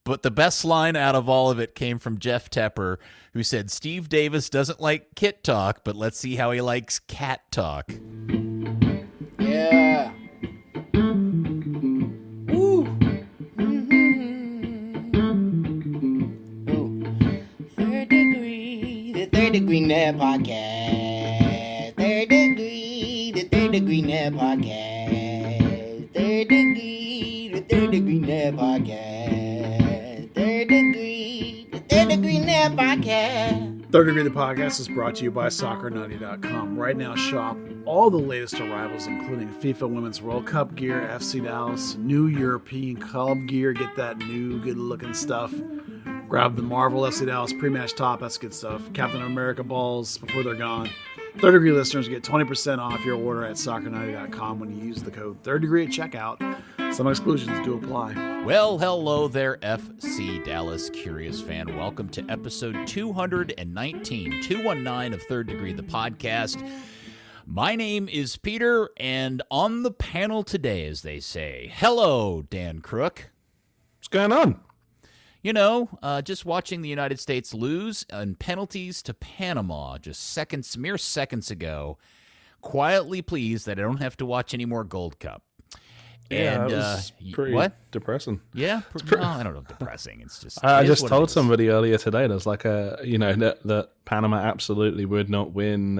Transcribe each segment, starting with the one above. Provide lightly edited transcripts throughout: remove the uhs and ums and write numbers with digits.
But the best line out of all of it came from Jeff Tepper, who said, Steve Davis doesn't like kit talk, but let's see how he likes cat talk. Yeah. Woo. Third Degree, the Third Degree Net Podcast. Third Degree, the Third Degree Net Podcast. Third Degree, the Third Degree Net Podcast. Third Degree, the Third Degree Net Podcast. Third Degree the Podcast is brought to you by Soccer90.com. Right now, shop all the latest arrivals, including FIFA Women's World Cup gear, FC Dallas, new European club gear. Get that new, good-looking stuff. Grab the Marvel FC Dallas pre-match top. That's good stuff. Captain America balls before they're gone. Third Degree listeners get 20% off your order at Soccer90.com when you use the code Third Degree at checkout. Some exclusions do apply. Well, hello there, FC Dallas Curious fan. Welcome to episode 219 of Third Degree, the podcast. My name is Peter, and on the panel today, as they say, hello, Dan Crooke. What's going on? You know, just watching the United States lose in penalties to Panama just mere seconds ago. Quietly pleased that I don't have to watch any more Gold Cup. Yeah, And that was pretty depressing. Yeah, no, I don't know, depressing. It's just. I just told somebody earlier today. There's like that Panama absolutely would not win.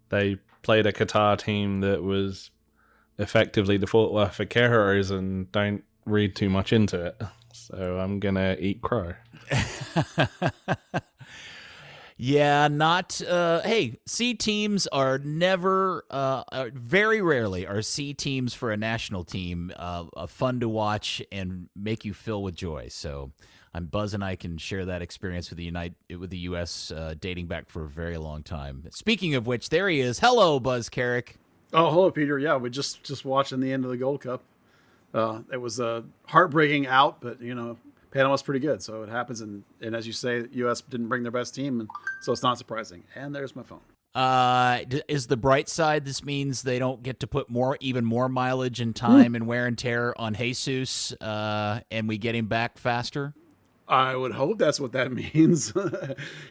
They played a Qatar team that was effectively the Fort Worth Vaqueros, and don't read too much into it. So I'm gonna eat crow. Yeah, hey, C teams are never, very rarely are C teams for a national team fun to watch and make you fill with joy. So I'm buzzing I can share that experience with the U.S. Dating back for a very long time. Speaking of which, there he is. Hello, Buzz Carrick. Oh, hello, Peter. Yeah, we just watching the end of the Gold Cup. It was a heartbreaking out, but Panama's pretty good, so it happens. And as you say, U.S. didn't bring their best team, and so it's not surprising. And there's my phone. Is the bright side? This means they don't get to put even more mileage and time and wear and tear on Jesus, and we get him back faster. I would hope that's what that means.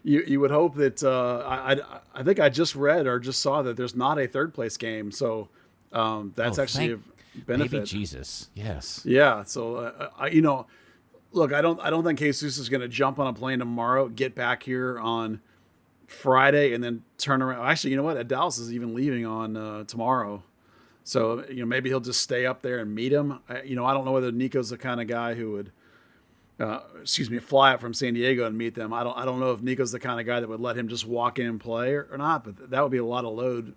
You would hope that. I think I just read or just saw that there's not a third place game, so that's actually a benefit. Maybe Jesus, yes. Yeah. So look, I don't think Jesus is going to jump on a plane tomorrow, get back here on Friday, and then turn around. Actually, you know what? Dallas is even leaving on tomorrow, so maybe he'll just stay up there and meet him. I don't know whether Nico's the kind of guy who would. Fly up from San Diego and meet them. I don't know if Nico's the kind of guy that would let him just walk in and play or not, but that would be a lot of load,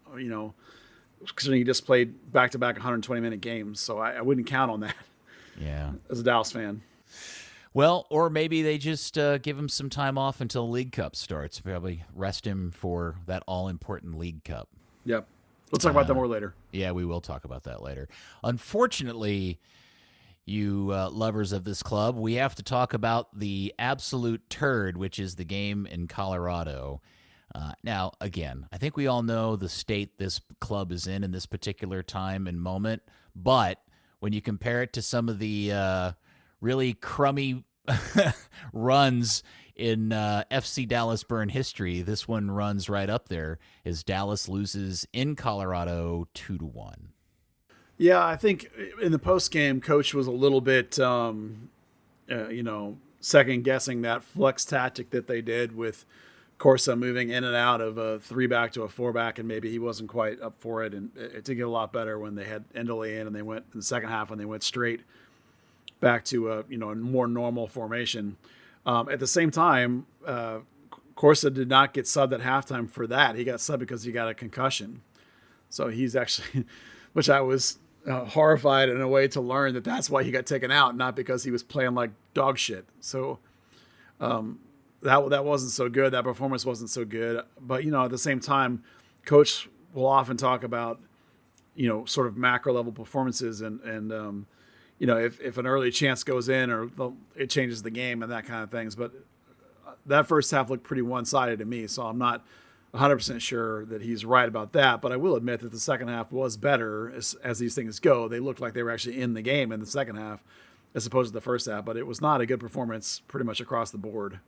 considering he just played back-to-back 120-minute games. So I wouldn't count on that. Yeah. As a Dallas fan. Well, or maybe they just give him some time off until League Cup starts. Probably rest him for that all-important League Cup. Yep. We'll talk about that more later. Yeah, we will talk about that later. Unfortunately, you lovers of this club, we have to talk about the absolute turd, which is the game in Colorado. Now, again, I think we all know the state this club is in this particular time and moment, but when you compare it to some of the really crummy runs in FC Dallas Burn history, this one runs right up there as Dallas loses in Colorado 2-1. Yeah, I think in the post-game, Coach was a little bit, second-guessing that flex tactic that they did with Corsa moving in and out of a 3-back to a 4-back, and maybe he wasn't quite up for it. And it did get a lot better when they had Endele in, and they went in the second half when they went straight back to a more normal formation. At the same time, Corsa did not get subbed at halftime for that. He got subbed because he got a concussion. So he's actually, which I was horrified in a way to learn that's why he got taken out, not because he was playing like dog shit. So that wasn't so good. That performance wasn't so good. But at the same time, Coach will often talk about sort of macro level performances and if an early chance goes in or it changes the game and that kind of things. But that first half looked pretty one-sided to me, so I'm not 100% sure that he's right about that, but I will admit that the second half was better as these things go. They looked like they were actually in the game in the second half, as opposed to the first half. But it was not a good performance pretty much across the board.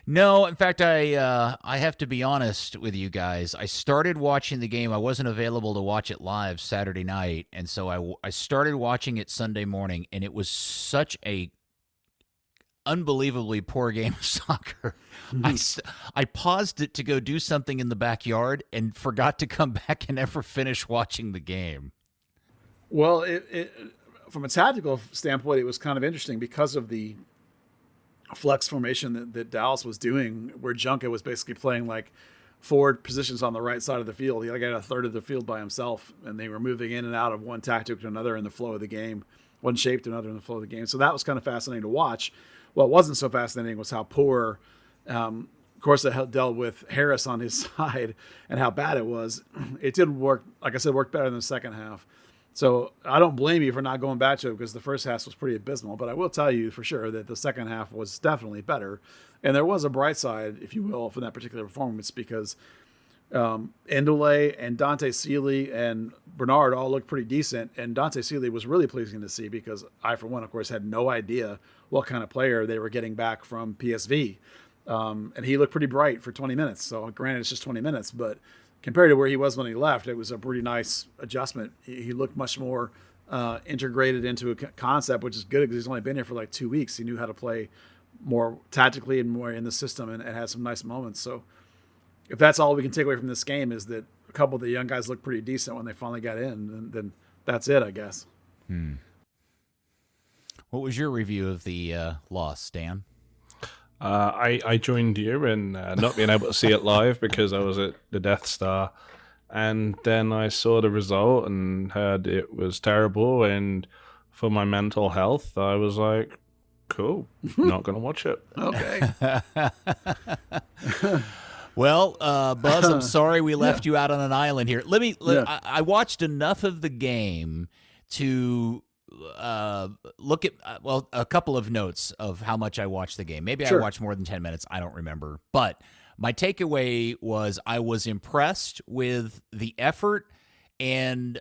No, in fact, I have to be honest with you guys. I started watching the game. I wasn't available to watch it live Saturday night, and so I started watching it Sunday morning, and it was such a unbelievably poor game of soccer. I paused it to go do something in the backyard and forgot to come back and ever finish watching the game. Well, from a tactical standpoint, it was kind of interesting because of the flex formation that Dallas was doing, where Junqua was basically playing like forward positions on the right side of the field. He got a third of the field by himself, and they were moving in and out of one tactic to another in the flow of the game, one shape to another in the flow of the game. So that was kind of fascinating to watch. What wasn't so fascinating was how poor Corsa dealt with Harris on his side and how bad it was. It didn't work, like I said, worked better than the second half. So I don't blame you for not going back to it because the first half was pretty abysmal. But I will tell you for sure that the second half was definitely better. And there was a bright side, if you will, for that particular performance because Endole and Dante Seeley and Bernard all looked pretty decent. And Dante Seeley was really pleasing to see because I, for one, of course, had no idea what kind of player they were getting back from PSV. And he looked pretty bright for 20 minutes. So granted, it's just 20 minutes, but compared to where he was when he left, it was a pretty nice adjustment. He looked much more integrated into a concept, which is good because he's only been here for like 2 weeks. He knew how to play more tactically and more in the system and had some nice moments. So if that's all we can take away from this game is that a couple of the young guys looked pretty decent when they finally got in, then that's it, I guess. What was your review of the loss, Dan? I joined you in not being able to see it live because I was at the Death Star, and then I saw the result and heard it was terrible, and for my mental health I was like, cool, not gonna watch it. Okay. Well, Buzz, I'm sorry we left you out on an island here. I watched enough of the game to look at a couple of notes of how much I watched the game. Maybe I watched more than 10 minutes. I don't remember. But my takeaway was I was impressed with the effort and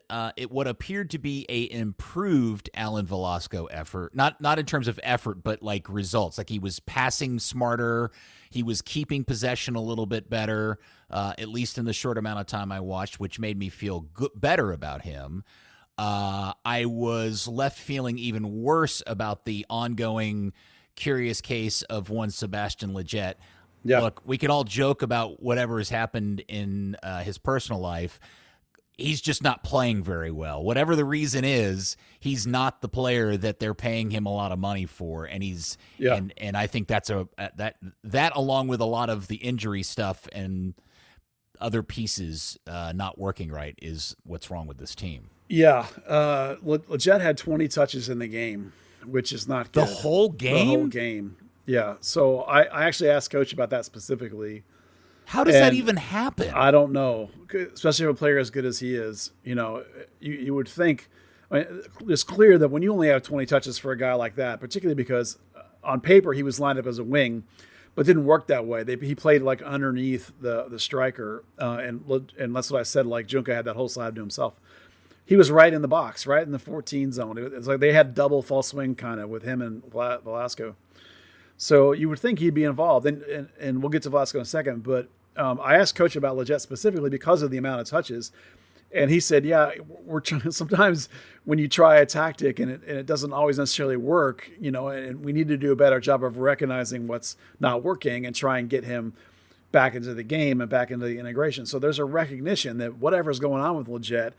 what appeared to be a improved Alan Velasco effort. Not in terms of effort, but like results. Like he was passing smarter. He was keeping possession a little bit better, at least in the short amount of time I watched, which made me feel better about him. I was left feeling even worse about the ongoing curious case of one Sebastian Lletget. Yeah. Look, we can all joke about whatever has happened in his personal life. He's just not playing very well. Whatever the reason is, he's not the player that they're paying him a lot of money for, and and I think that's that along with a lot of the injury stuff and other pieces not working right is what's wrong with this team. Yeah, Lletget had 20 touches in the game, which is not good. The whole game? The whole game. Yeah. So I actually asked Coach about that specifically. How does that even happen? I don't know, especially for a player as good as he is. You know, you would think it's clear that when you only have 20 touches for a guy like that, particularly because on paper he was lined up as a wing, but didn't work that way. He played like underneath the striker, and that's what I said. Like Junqua had that whole side to himself. He was right in the box, right in the 14 zone. It's like they had double false swing kind of with him and Velasco. So you would think he'd be involved, and we'll get to Velasco in a second. But I asked Coach about Lletget specifically because of the amount of touches, and he said, "Yeah, we're trying. Sometimes when you try a tactic and it doesn't always necessarily work, you know, and we need to do a better job of recognizing what's not working and try and get him back into the game and back into the integration. So there's a recognition that whatever's going on with Lletget,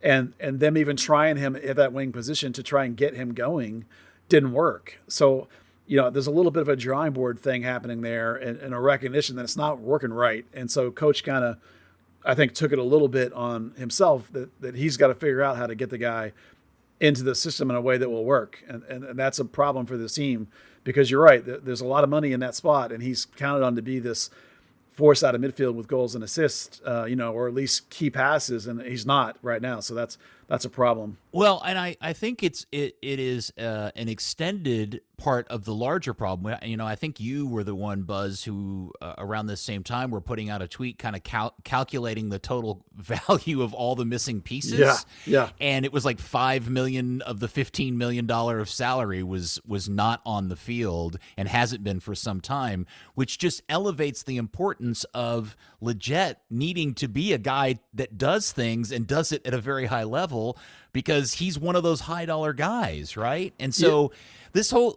and them even trying him at that wing position to try and get him going didn't work. So." You know, there's a little bit of a drawing board thing happening there and a recognition that it's not working right. And so Coach kind of, I think, took it a little bit on himself that he's got to figure out how to get the guy into the system in a way that will work. And that's a problem for this team because you're right. There's a lot of money in that spot, and he's counted on to be this force out of midfield with goals and assists, you know, or at least key passes, and he's not right now. So that's that's a problem. Well, and I think it is an extended part of the larger problem. I think you were the one, Buzz, who around this same time were putting out a tweet kind of calculating the total value of all the missing pieces. Yeah. And it was like $5 million of the $15 million of salary was not on the field and hasn't been for some time, which just elevates the importance of Lletget needing to be a guy that does things and does it at a very high level, because he's one of those high dollar guys, right? And so this whole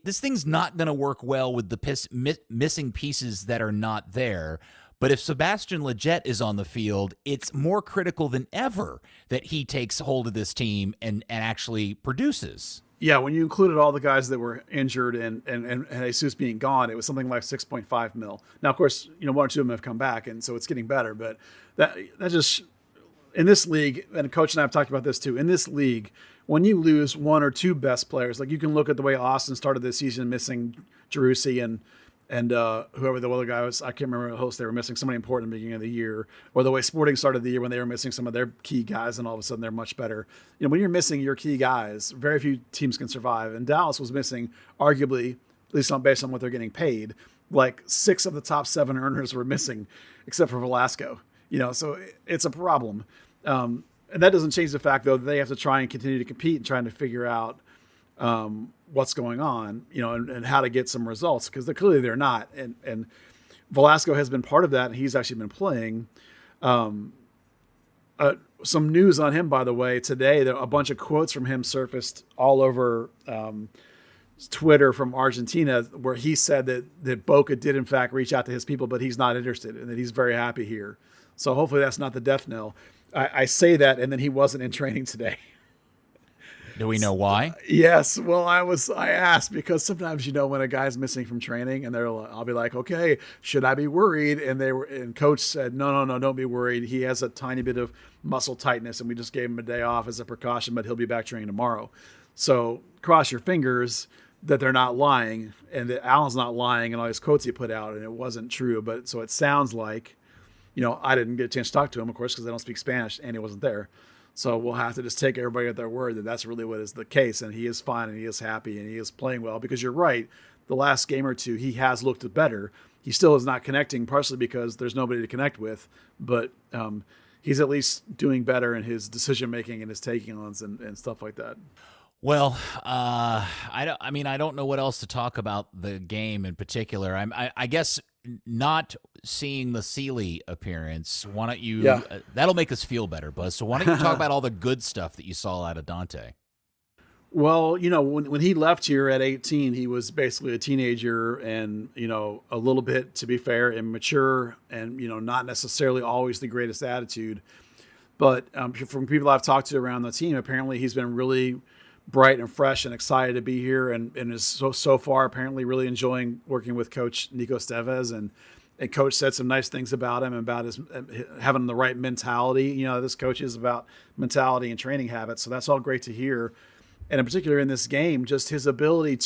this thing's not going to work well with the missing pieces that are not there. But if Sebastian Lletget is on the field, it's more critical than ever that he takes hold of this team and actually produces. Yeah, when you included all the guys that were injured and Jesus being gone, it was something like 6.5 mil. Now, of course, one or two of them have come back, and so it's getting better. But that just, in this league, and Coach and I have talked about this too, in this league, when you lose one or two best players, like you can look at the way Austin started this season missing Jerussi and whoever the other guy was, I can't remember the host, they were missing somebody important at the beginning of the year, or the way Sporting started the year when they were missing some of their key guys, and all of a sudden they're much better. When you're missing your key guys, very few teams can survive. And Dallas was missing, arguably, at least based on what they're getting paid, like 6 of the top 7 earners were missing, except for Velasco. So it's a problem. And that doesn't change the fact, though, that they have to try and continue to compete and trying to figure out what's going on, and how to get some results, because clearly they're not. And Velasco has been part of that, and he's actually been playing. Some news on him, by the way, today, a bunch of quotes from him surfaced all over Twitter from Argentina, where he said that Boca did in fact reach out to his people, but he's not interested, and that he's very happy here. So hopefully that's not the death knell. I say that, and then he wasn't in training today. Do we know why? Yes. Well, I asked, because sometimes, when a guy's missing from training, and I'll be like, okay, should I be worried? And Coach said, no, don't be worried. He has a tiny bit of muscle tightness, and we just gave him a day off as a precaution, but he'll be back training tomorrow. So cross your fingers that they're not lying, and that Alan's not lying, and all these quotes he put out, and it wasn't true. But so it sounds like, I didn't get a chance to talk to him, of course, because I don't speak Spanish, and he wasn't there. So we'll have to just take everybody at their word that that's really what is the case. And he is fine, and he is happy, and he is playing well, because you're right. The last game or two, he has looked better. He still is not connecting, partially because there's nobody to connect with, but he's at least doing better in his decision-making and his taking-ons and stuff like that. Well, I don't know what else to talk about the game in particular. I guess not seeing the Sealy appearance, why don't you, that'll make us feel better, Buzz. So why don't you talk about all the good stuff that you saw out of Dante? Well, when he left here at 18, he was basically a teenager and, a little bit, to be fair, immature and, not necessarily always the greatest attitude. But from people I've talked to around the team, apparently he's been really bright and fresh and excited to be here, and is so far apparently really enjoying working with Coach Nico Esteves, and Coach said some nice things about him, about his having the right mentality. This coach is about mentality and training habits, so that's all great to hear. And in particular in this game, just his ability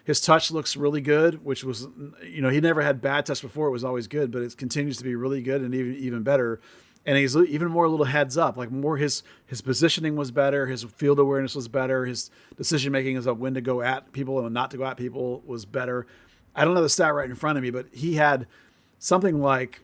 his touch looks really good, which was, he never had bad touch before. It was always good, but it continues to be really good and even better. And he's even more a little heads up, like more his positioning was better. His field awareness was better. His decision-making as of when to go at people and not to go at people was better. I don't have the stat right in front of me, but he had something like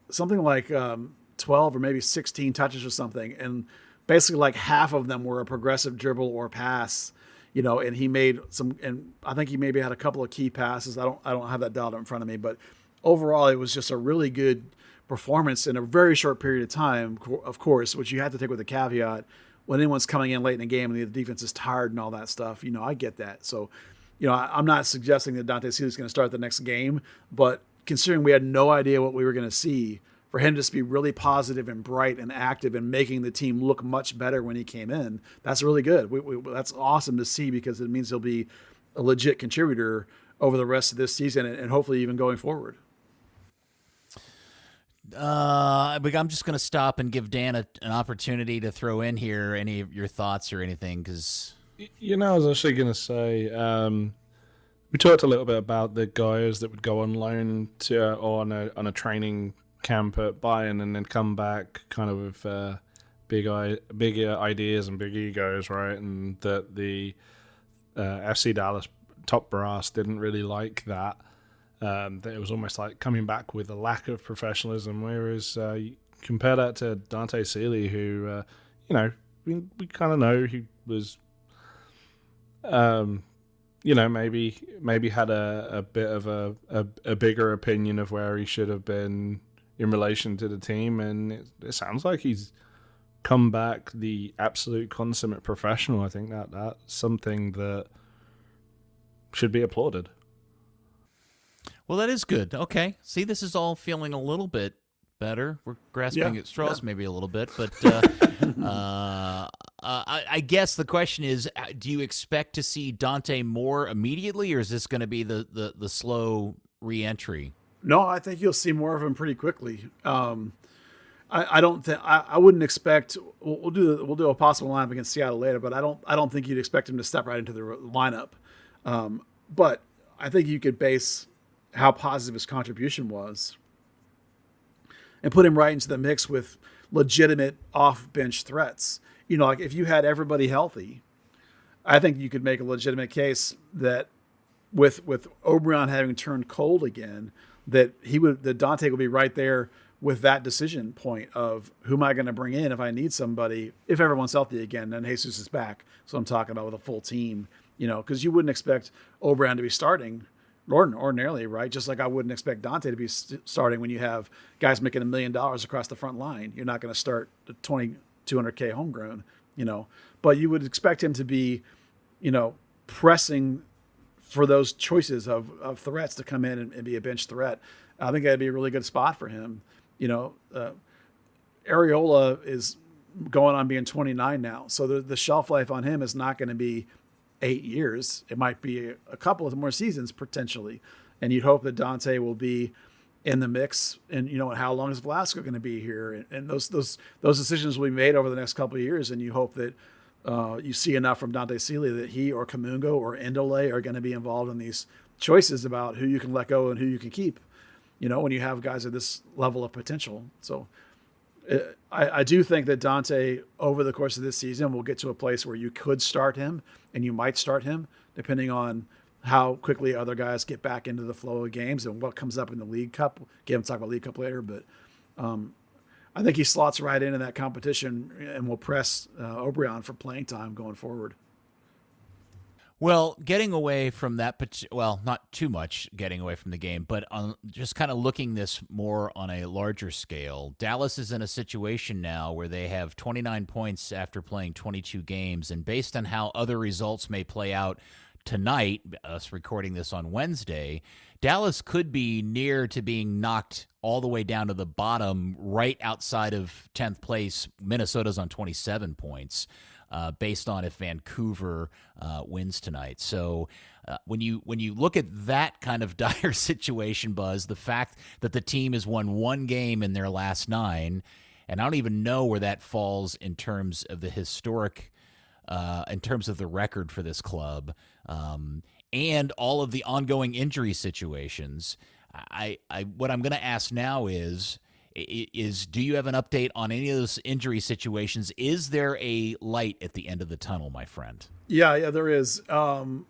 12 or maybe 16 touches or something. And basically like half of them were a progressive dribble or pass, and he made some, and I think he maybe had a couple of key passes. I don't have that dialed in front of me, but overall it was just a really good performance in a very short period of time, of course, which you have to take with a caveat. When anyone's coming in late in the game and the defense is tired and all that stuff, I get that. So, I'm not suggesting that Dante Sealy is going to start the next game, but considering we had no idea what we were going to see, for him to just be really positive and bright and active and making the team look much better when he came in, that's really good. That's awesome to see, because it means he'll be a legit contributor over the rest of this season and hopefully even going forward. I'm just going to stop and give Dan an opportunity to throw in here any of your thoughts or anything, because I was actually going to say, we talked a little bit about the guys that would go on loan on a training camp at Bayern and then come back kind of with bigger ideas and big egos, right? And that the FC Dallas top brass didn't really like that. That it was almost like coming back with a lack of professionalism. Whereas you compare that to Dante Seeley, who we kind of know he was, maybe had a bit of a bigger opinion of where he should have been in relation to the team, and it sounds like he's come back the absolute consummate professional. I think that's something that should be applauded. Well, that is good. Okay. See, this is all feeling a little bit better. We're grasping at straws maybe a little bit, but I guess the question is, do you expect to see Dante more immediately, or is this going to be the slow re-entry? No, I think you'll see more of him pretty quickly. I don't think I wouldn't expect. We'll do a possible lineup against Seattle later, but I don't think you'd expect him to step right into the lineup. But I think you could base how positive his contribution was and put him right into the mix with legitimate off-bench threats. Like if you had everybody healthy, I think you could make a legitimate case that with Obrian having turned cold again, that Dante would be right there with that decision point of who am I going to bring in if I need somebody, if everyone's healthy again, then Jesus is back. So I'm talking about with a full team, because you wouldn't expect Obrian to be starting ordinarily, right? Just like I wouldn't expect Dante to be starting when you have guys making $1 million across the front line. You're not going to start the 200K homegrown, but you would expect him to be, pressing for those choices of threats to come in and be a bench threat. I think that'd be a really good spot for him. Areola is going on being 29 now. So the shelf life on him is not going to be 8 years. It might be a couple of more seasons potentially. And you'd hope that Dante will be in the mix. And how long is Velasco going to be here? And those decisions will be made over the next couple of years. And you hope that you see enough from Dante Seeley that he or Kamungo or Endole are going to be involved in these choices about who you can let go and who you can keep, when you have guys at this level of potential. So I do think that Dante over the course of this season will get to a place where you could start him and you might start him depending on how quickly other guys get back into the flow of games and what comes up in the League Cup. Again, we'll talk about League Cup later, but I think he slots right into that competition and will press Obrian for playing time going forward. Well, getting away from that, not too much getting away from the game, but just kind of looking this more on a larger scale, Dallas is in a situation now where they have 29 points after playing 22 games, and based on how other results may play out tonight, us recording this on Wednesday, Dallas could be near to being knocked all the way down to the bottom, right outside of 10th place. Minnesota's on 27 points. Based on if Vancouver wins tonight. So when you look at that kind of dire situation, Buzz, the fact that the team has won one game in their last 9, and I don't even know where that falls in terms of the historic, in terms of the record for this club, and all of the ongoing injury situations, what I'm going to ask now is do you have an update on any of those injury situations? Is there a light at the end of the tunnel, my friend? Yeah, there is. Well,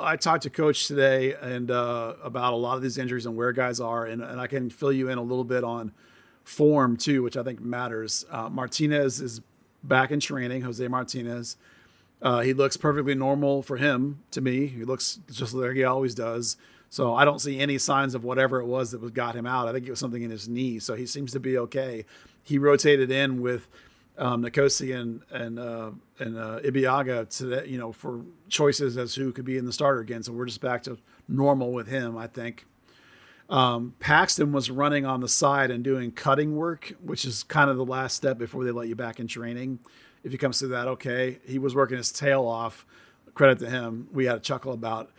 I talked to Coach today and about a lot of these injuries and where guys are, and I can fill you in a little bit on form too, which I think matters. Martinez is back in training, Jose Martinez. He looks perfectly normal for him to me. He looks just like he always does. So I don't see any signs of whatever it was that got him out. I think it was something in his knee. So he seems to be okay. He rotated in with Nkosi and Ibiaga today, for choices as who could be in the starter again. So we're just back to normal with him, I think. Paxton was running on the side and doing cutting work, which is kind of the last step before they let you back in training. If he comes through that, okay. He was working his tail off. Credit to him. We had a chuckle about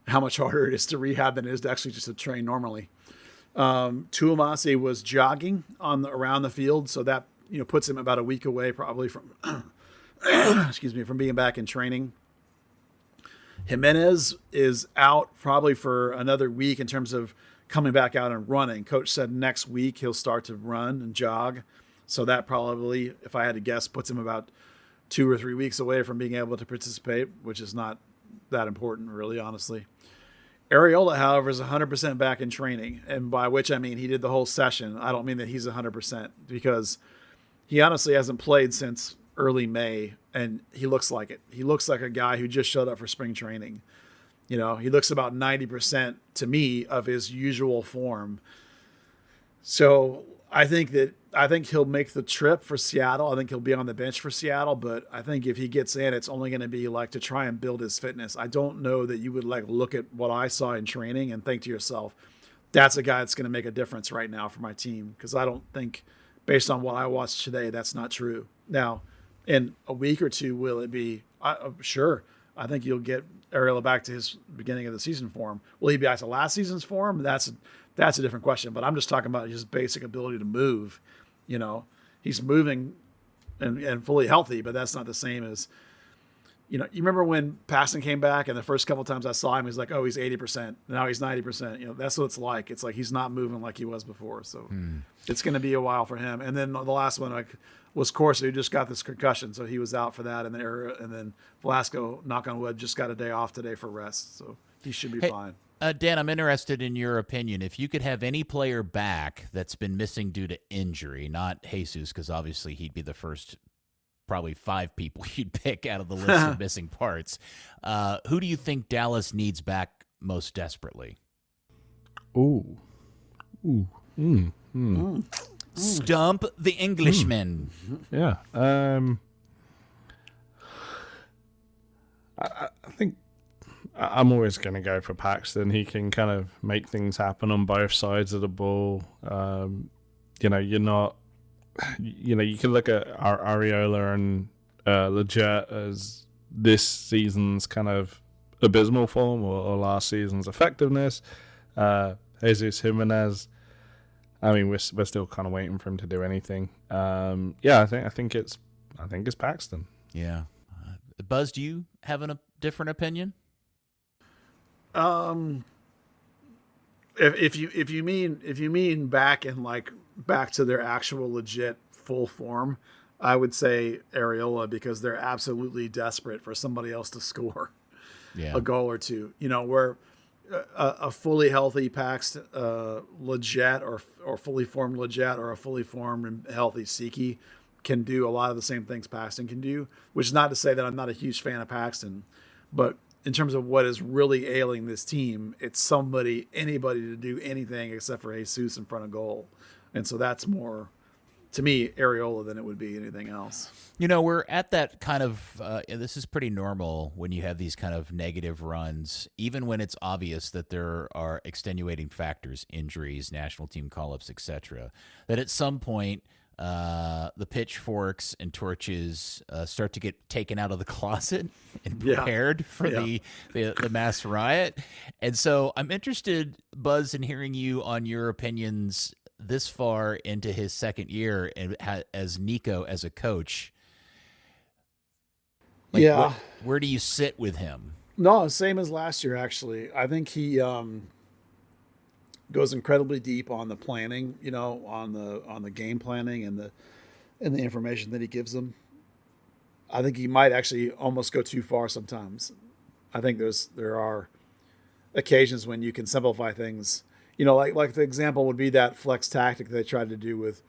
how much harder it is to rehab than it is to actually just to train normally. Tuamasi was jogging around the field, so that puts him about a week away probably from from being back in training. Jimenez is out probably for another week in terms of coming back out and running. Coach said next week he'll start to run and jog. So that probably, if I had to guess, puts him about 2 or 3 weeks away from being able to participate, which is not that important, really, honestly. Areola, however, is 100% back in training, and by which I mean he did the whole session. I don't mean that he's 100% because he honestly hasn't played since early May, and he looks like it. He looks like a guy who just showed up for spring training. You know, he looks about 90% to me of his usual form. So I think he'll make the trip for Seattle. I think he'll be on the bench for Seattle, but I think if he gets in, it's only going to be like to try and build his fitness. I don't know that you would like look at what I saw in training and think to yourself, that's a guy that's going to make a difference right now for my team. Because I don't think, based on what I watched today, that's not true. Now, in a week or two, will it be? Sure. I think you'll get Areola back to his beginning of the season form. Will he be back to last season's form? That's a different question. But I'm just talking about his basic ability to move. You know, he's moving and fully healthy, but that's not the same as, you know, you remember when Passon came back and the first couple of times I saw him, he's like, oh, he's 80%. Now he's 90%. You know, that's what it's like. It's like he's not moving like he was before. So it's going to be a while for him. And then the last one was Corsa, who just got this concussion. So he was out for that. And then Velasco, knock on wood, just got a day off today for rest. So he should be fine. Dan, I'm interested in your opinion. If you could have any player back that's been missing due to injury, not Jesus, because obviously he'd be the first probably 5 people you'd pick out of the list of missing parts, who do you think Dallas needs back most desperately? Stump the Englishman. Yeah. I think I'm always going to go for Paxton. He can kind of make things happen on both sides of the ball. You know, you can look at Areola and Lletget as this season's kind of abysmal form or last season's effectiveness. Jesus Jimenez, I mean, we're still kind of waiting for him to do anything. I think it's Paxton. Yeah. Buzz, do you have a different opinion? If you mean back and like back to their actual legit full form, I would say Areola, because they're absolutely desperate for somebody else to score a goal or two. You know, where a fully healthy Paxton, Lletget or fully formed Lletget or a fully formed and healthy Siki can do a lot of the same things Paxton can do, which is not to say that I'm not a huge fan of Paxton, but in terms of what is really ailing this team, it's anybody to do anything except for Jesus in front of goal. And so that's more, to me, Areola than it would be anything else. You know, we're at that kind of, this is pretty normal when you have these kind of negative runs, even when it's obvious that there are extenuating factors, injuries, national team call-ups, etc., that at some point, the pitchforks and torches start to get taken out of the closet and prepared for the mass riot. And so I'm interested, Buzz, in hearing you on your opinions this far into his second year and as Nico as a coach. Like, where do you sit with him? No, same as last year, actually. I think he goes incredibly deep on the planning, you know, on the game planning and the information that he gives them. I think he might actually almost go too far sometimes. I think there are occasions when you can simplify things. You know, like the example would be that flex tactic they tried to do with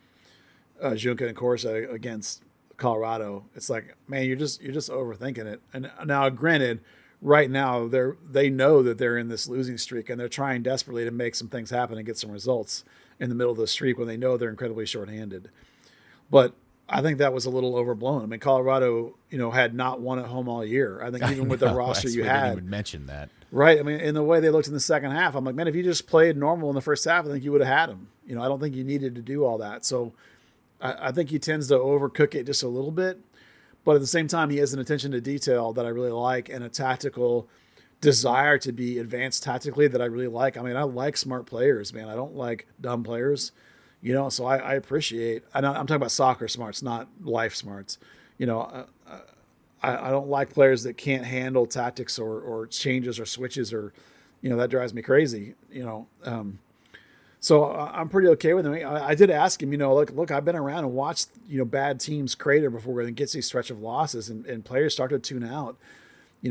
Junqua and Corsa against Colorado. It's like, man, you're just overthinking it. And now, granted, right now they know that they're in this losing streak and they're trying desperately to make some things happen and get some results in the middle of the streak when they know they're incredibly shorthanded. But I think that was a little overblown. I mean, Colorado, you know, had not won at home all year. I think even with the roster you had, didn't even mention that. Right. I mean, in the way they looked in the second half, I'm like, man, if you just played normal in the first half, I think you would have had them. You know, I don't think you needed to do all that. So I think he tends to overcook it just a little bit. But at the same time, he has an attention to detail that I really like and a tactical desire to be advanced tactically that I really like. I mean, I like smart players, man. I don't like dumb players, you know, so I appreciate, I'm talking about soccer smarts, not life smarts. You know, I don't like players that can't handle tactics or changes or switches or, you know, that drives me crazy, you know. So I'm pretty okay with him. I did ask him, look, I've been around and watched, bad teams crater before it gets these stretch of losses and players start to tune out.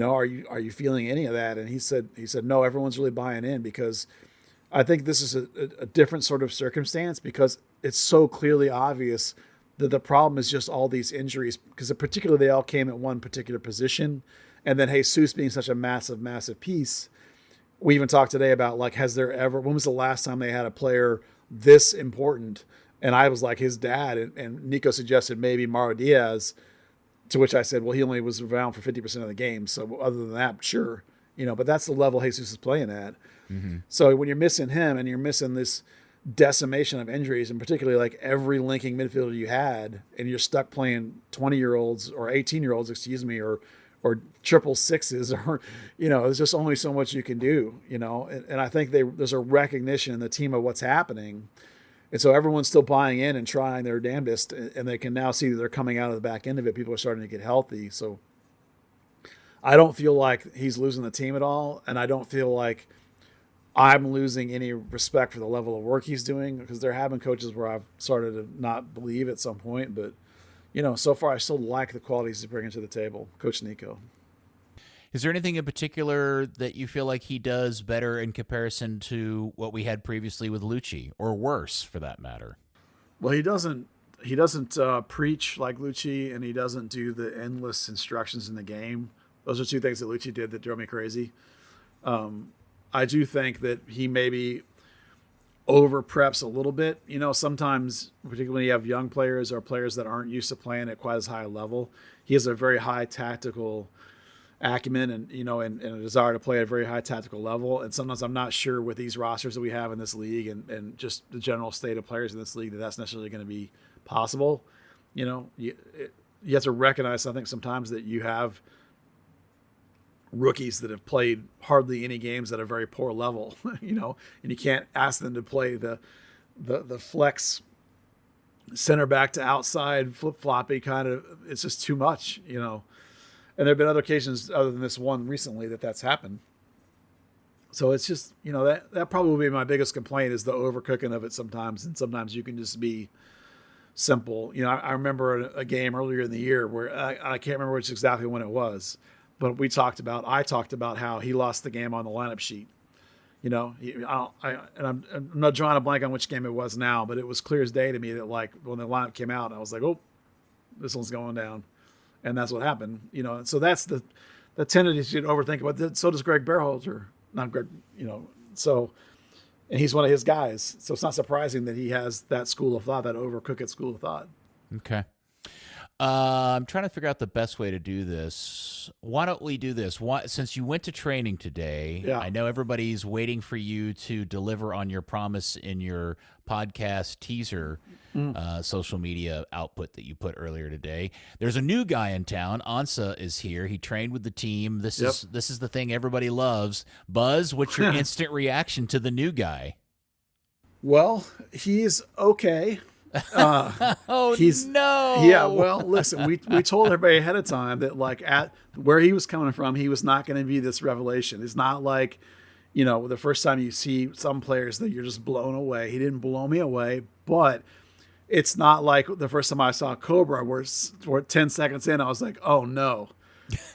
Are you feeling any of that? And he said, no, everyone's really buying in, because I think this is a different sort of circumstance, because it's so clearly obvious that the problem is just all these injuries, because particularly they all came at one particular position. And then Jesus being such a massive, massive piece. We even talked today about, like, when was the last time they had a player this important? And I was like, his dad, and Nico suggested maybe Mauro Diaz, to which I said, well, he only was around for 50% of the game. So other than that, sure. But that's the level Jesus is playing at. Mm-hmm. So when you're missing him and you're missing this decimation of injuries, and particularly like every linking midfielder you had, and you're stuck playing 20-year-olds or 18-year-olds, or triple sixes, or, there's just only so much you can do, and I think there's a recognition in the team of what's happening. And so everyone's still buying in and trying their damnedest, and they can now see that they're coming out of the back end of it. People are starting to get healthy. So I don't feel like he's losing the team at all. And I don't feel like I'm losing any respect for the level of work he's doing, because there have been coaches where I've started to not believe at some point, but so far I still like the qualities he's bringing to the table, Coach Nico. Is there anything in particular that you feel like he does better in comparison to what we had previously with Lucci, or worse for that matter? Well, he doesn't preach like Lucci, and he doesn't do the endless instructions in the game. Those are two things that Lucci did that drove me crazy. I do think that he maybe over preps a little bit. Sometimes, particularly when you have young players or players that aren't used to playing at quite as high a level, he has a very high tactical acumen and a desire to play at a very high tactical level. And sometimes I'm not sure with these rosters that we have in this league and just the general state of players in this league that's necessarily going to be possible. You have to recognize, I think, sometimes that you have rookies that have played hardly any games at a very poor level, and you can't ask them to play the flex center back to outside flip-floppy kind of, it's just too much, and there have been other occasions other than this one recently that's happened. So it's just, that probably would be my biggest complaint, is the overcooking of it sometimes. And sometimes you can just be simple. I remember a game earlier in the year where I can't remember exactly when it was, but I talked about how he lost the game on the lineup sheet. I'm not drawing a blank on which game it was now, but it was clear as day to me that, like, when the lineup came out, I was like, oh, this one's going down. And that's what happened, and so that's the tendency to overthink about that. So does Greg Berhalter, not Greg, so, and he's one of his guys. So it's not surprising that he has that school of thought, that overcook it school of thought. Okay. I'm trying to figure out the best way to do this. Why don't we do this? Since you went to training today, yeah. I know everybody's waiting for you to deliver on your promise in your podcast teaser social media output that you put earlier today. There's a new guy in town. Ansah is here. He trained with the team. This is the thing everybody loves. Buzz, what's your instant reaction to the new guy? Well, he's okay. No. Yeah, well, listen, we told everybody ahead of time that, like, at where he was coming from, he was not going to be this revelation. It's not like, the first time you see some players that you're just blown away. He didn't blow me away, but it's not like the first time I saw Cobra where 10 seconds in, I was like, oh no.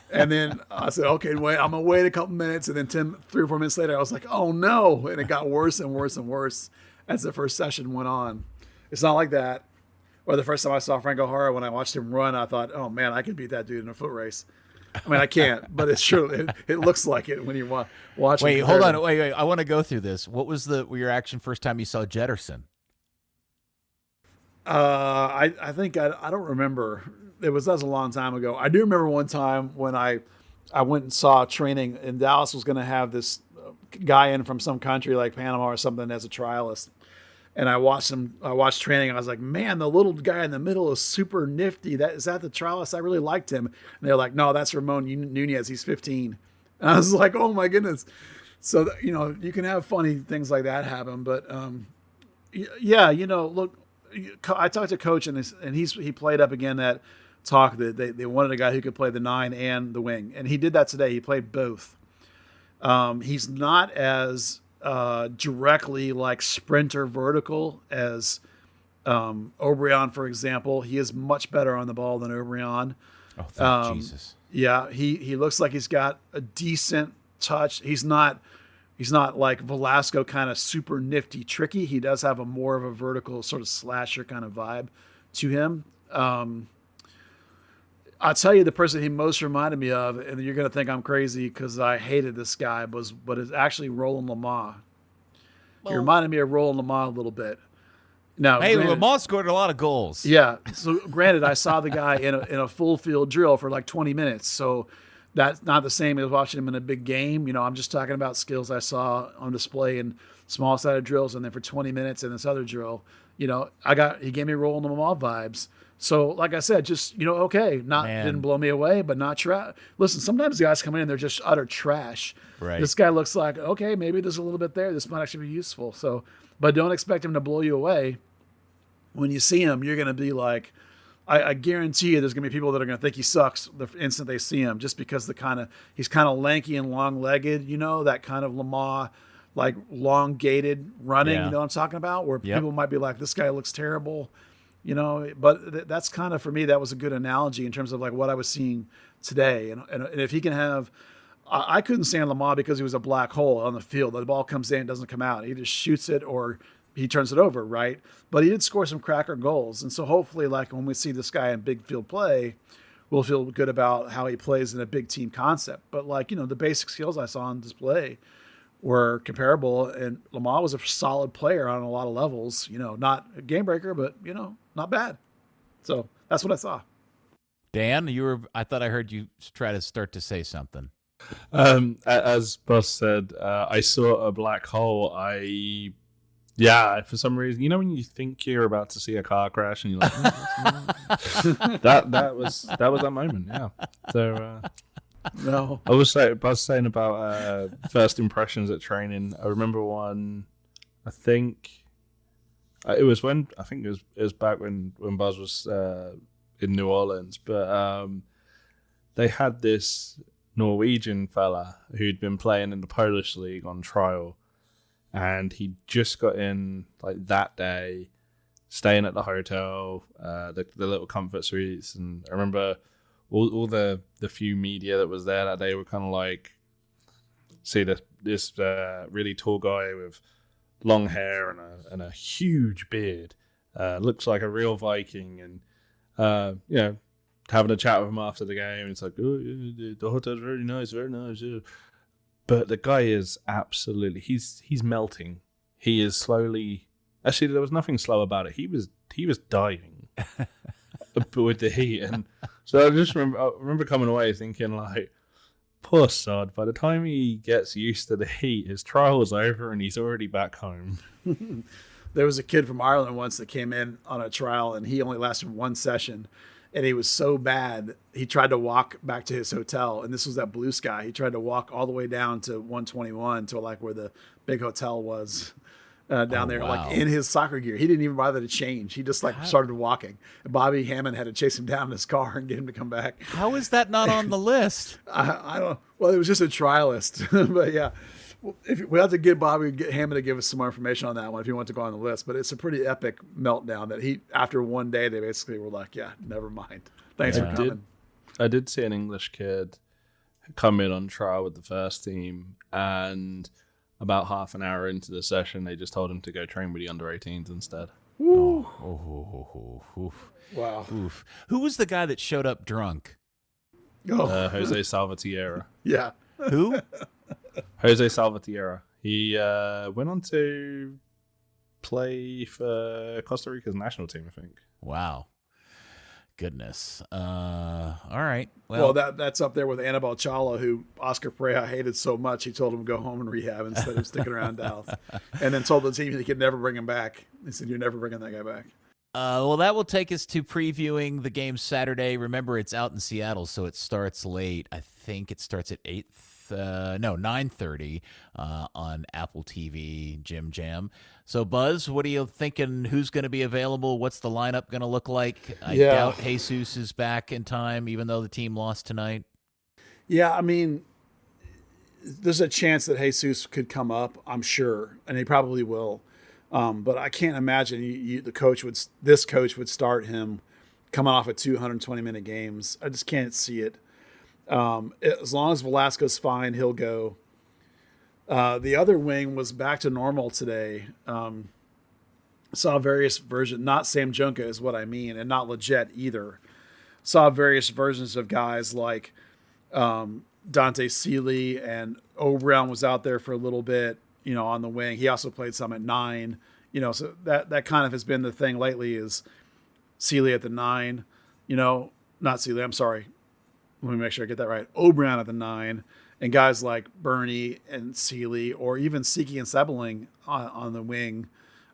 And then I said, okay, wait, I'm going to wait a couple minutes. And then 3 or 4 minutes later, I was like, oh no. And it got worse and worse and worse as the first session went on. It's not like that. Or the first time I saw Frank O'Hara, when I watched him run, I thought, oh man, I could beat that dude in a foot race. I mean, I can't, but it's true. It looks like it when you watch. Wait, hold on. Wait. I want to go through this. What was your reaction first time you saw Jetterson? I think I don't remember. That was a long time ago. I do remember one time when I went and saw training, and Dallas was going to have this guy in from some country like Panama or something as a trialist. And I watched training. And I was like, man, the little guy in the middle is super nifty. Is that the trialist? I really liked him. And they're like, no, that's Ramon Nunez. He's 15. And I was like, oh my goodness. So, you can have funny things like that happen. But yeah, look, I talked to Coach and he played up again that talk that they wanted a guy who could play the 9 and the wing. And he did that today. He played both. He's not as directly like sprinter vertical as Obrian, for example. He is much better on the ball than Obrian. Oh, thank Jesus. Yeah, he looks like he's got a decent touch. He's not like Velasco kind of super nifty, tricky. He does have a more of a vertical sort of slasher kind of vibe to him. I'll tell you the person he most reminded me of, and you're going to think I'm crazy because I hated this guy, but it's actually Roland Lamar. He reminded me of Roland Lamar a little bit. Now, hey, granted, Lamar scored a lot of goals. Yeah. So granted, I saw the guy in a full field drill for like 20 minutes. So that's not the same as watching him in a big game. You know, I'm just talking about skills I saw on display in small sided drills, and then for 20 minutes in this other drill, you know, he gave me Roland Lamar vibes. So, like I said, just, you know, okay, didn't blow me away, but not trash. Listen, sometimes the guys come in, they're just utter trash. Right. This guy looks like, okay, maybe there's a little bit there. This might actually be useful. So, but don't expect him to blow you away. When you see him, you're going to be like, I guarantee you there's going to be people that are going to think he sucks the instant they see him, just because he's kind of lanky and long-legged, you know, that kind of Lamar, like long-gated running, you know what I'm talking about, where people might be like, this guy looks terrible. You know, but that's kind of, for me, that was a good analogy in terms of like what I was seeing today. And if he can have, I couldn't stand Lamar because he was a black hole on the field. The ball comes in, doesn't come out. He either shoots it or he turns it over, right? But he did score some cracker goals. And so hopefully, like when we see this guy in big field play, we'll feel good about how he plays in a big team concept. But like, you know, the basic skills I saw on display were comparable, and Lamar was a solid player on a lot of levels, you know, not a game breaker, but, you know, not bad. So that's what I saw. Dan, I thought I heard you try to start to say something. As Buzz said, I saw a black hole. For some reason, you know, when you think you're about to see a car crash and you're like, that was that moment. Yeah. So, No, I was saying about first impressions at training. I remember one. I think it was back when Buzz was in New Orleans, but they had this Norwegian fella who'd been playing in the Polish league on trial, and he just got in like that day, staying at the hotel, the little comfort suites, and I remember. All the few media that was there that day were kind of like, see this really tall guy with long hair and a huge beard, looks like a real Viking, and you know, having a chat with him after the game. It's like, oh, yeah, the hotel's very nice, yeah. But the guy is absolutely he's melting. He is slowly. Actually, there was nothing slow about it. He was diving with the heat, and so I remember coming away thinking like, poor sod. By the time he gets used to the heat, his trial's over and he's already back home. There was a kid from Ireland once that came in on a trial, and he only lasted one session, and he was so bad he tried to walk back to his hotel, and this was at Blue Sky. He tried to walk all the way down to 121 to like where the big hotel was. Down there, wow. like in his soccer gear. He didn't even bother to change. He just like started walking. And Bobby Hammond had to chase him down in his car and get him to come back. How is that not on the list? I don't. Well, it was just a trialist, but yeah. We have to get Hammond to give us some more information on that one if he wants to go on the list. But it's a pretty epic meltdown that after one day, they basically were like, "Yeah, never mind. Thanks for coming." I did see an English kid come in on trial with the first team, and about half an hour into the session, they just told him to go train with the under-18s instead. Wow. Oof. Who was the guy that showed up drunk? Jose Salvatierra. Yeah. Who? Jose Salvatierra. He went on to play for Costa Rica's national team, I think. Wow. Goodness. All right. Well, that's up there with Anibal Chala, who Oscar Pereira hated so much he told him to go home and rehab instead of sticking around Dallas, and then told the team he could never bring him back. He said, "You're never bringing that guy back." Well, that will take us to previewing the game Saturday. Remember, it's out in Seattle, so it starts late. I think it starts at 9:30 on Apple TV, Jim Jam. So, Buzz, what are you thinking? Who's going to be available? What's the lineup going to look like? I doubt Jesus is back in time, even though the team lost tonight. Yeah, I mean, there's a chance that Jesus could come up, I'm sure, and he probably will. But I can't imagine this coach would start him coming off of 220-minute games. I just can't see it. As long as Velasco's fine, he'll go. The other wing was back to normal today. Saw various versions, not Sam Junqua is what I mean, and not Lletget either. Saw various versions of guys like Dante Seeley, and O'Brien was out there for a little bit, on the wing. He also played some at 9, so that kind of has been the thing lately is Seeley at the 9, not Seeley, I'm sorry. Let me make sure I get that right. O'Brien at the 9, and guys like Bernie and Seeley, or even Siki and Sebeling on the wing.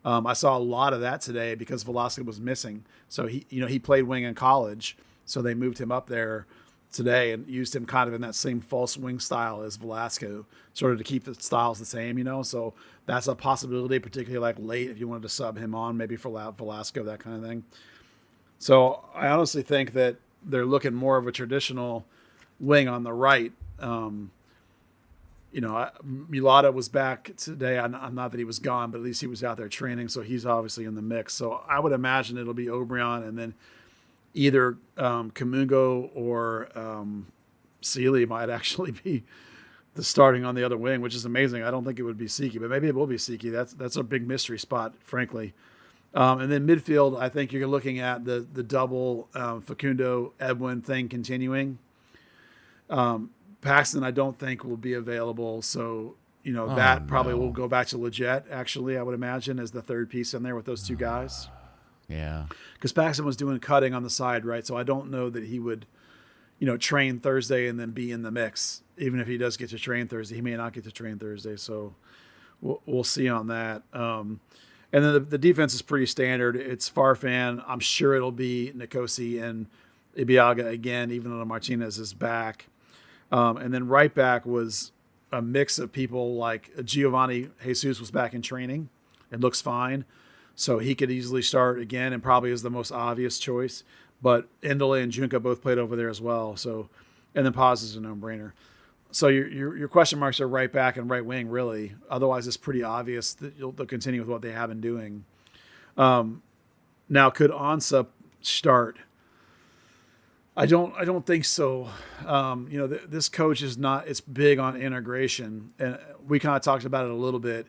I saw a lot of that today because Velasco was missing. So he played wing in college, so they moved him up there today and used him kind of in that same false wing style as Velasco, sort of to keep the styles the same, So that's a possibility, particularly like late if you wanted to sub him on, maybe for Velasco, that kind of thing. So I honestly think that they're looking more of a traditional wing on the right. Mulata was back today. I'm not that he was gone, but at least he was out there training, so he's obviously in the mix. So I would imagine it'll be O'Brien, and then either Kamungo or Seeley might actually be the starting on the other wing, which is amazing. I don't think it would be Siki, but maybe it will be Siki. That's a big mystery spot, frankly. And then midfield, I think you're looking at the double Facundo Edwin thing continuing. Paxton, I don't think will be available, so that probably will go back to Lletget. Actually, I would imagine as the third piece in there with those two guys. Yeah, because Paxton was doing cutting on the side, right? So I don't know that he would, train Thursday and then be in the mix. Even if he does get to train Thursday, he may not get to train Thursday. So we'll see on that. And then the defense is pretty standard. It's Farfan. I'm sure it'll be Nkosi and Ibiaga again, even though Martinez is back. And then right back was a mix of people like Giovanni Jesus was back in training. It looks fine. So he could easily start again and probably is the most obvious choice. But Endele and Junqua both played over there as well. So, and then Paz is a no-brainer. So your question marks are right back and right wing, really. Otherwise, it's pretty obvious that they'll continue with what they have been doing. Now, could Ansah start? I don't think so. This coach it's big on integration, and we kind of talked about it a little bit.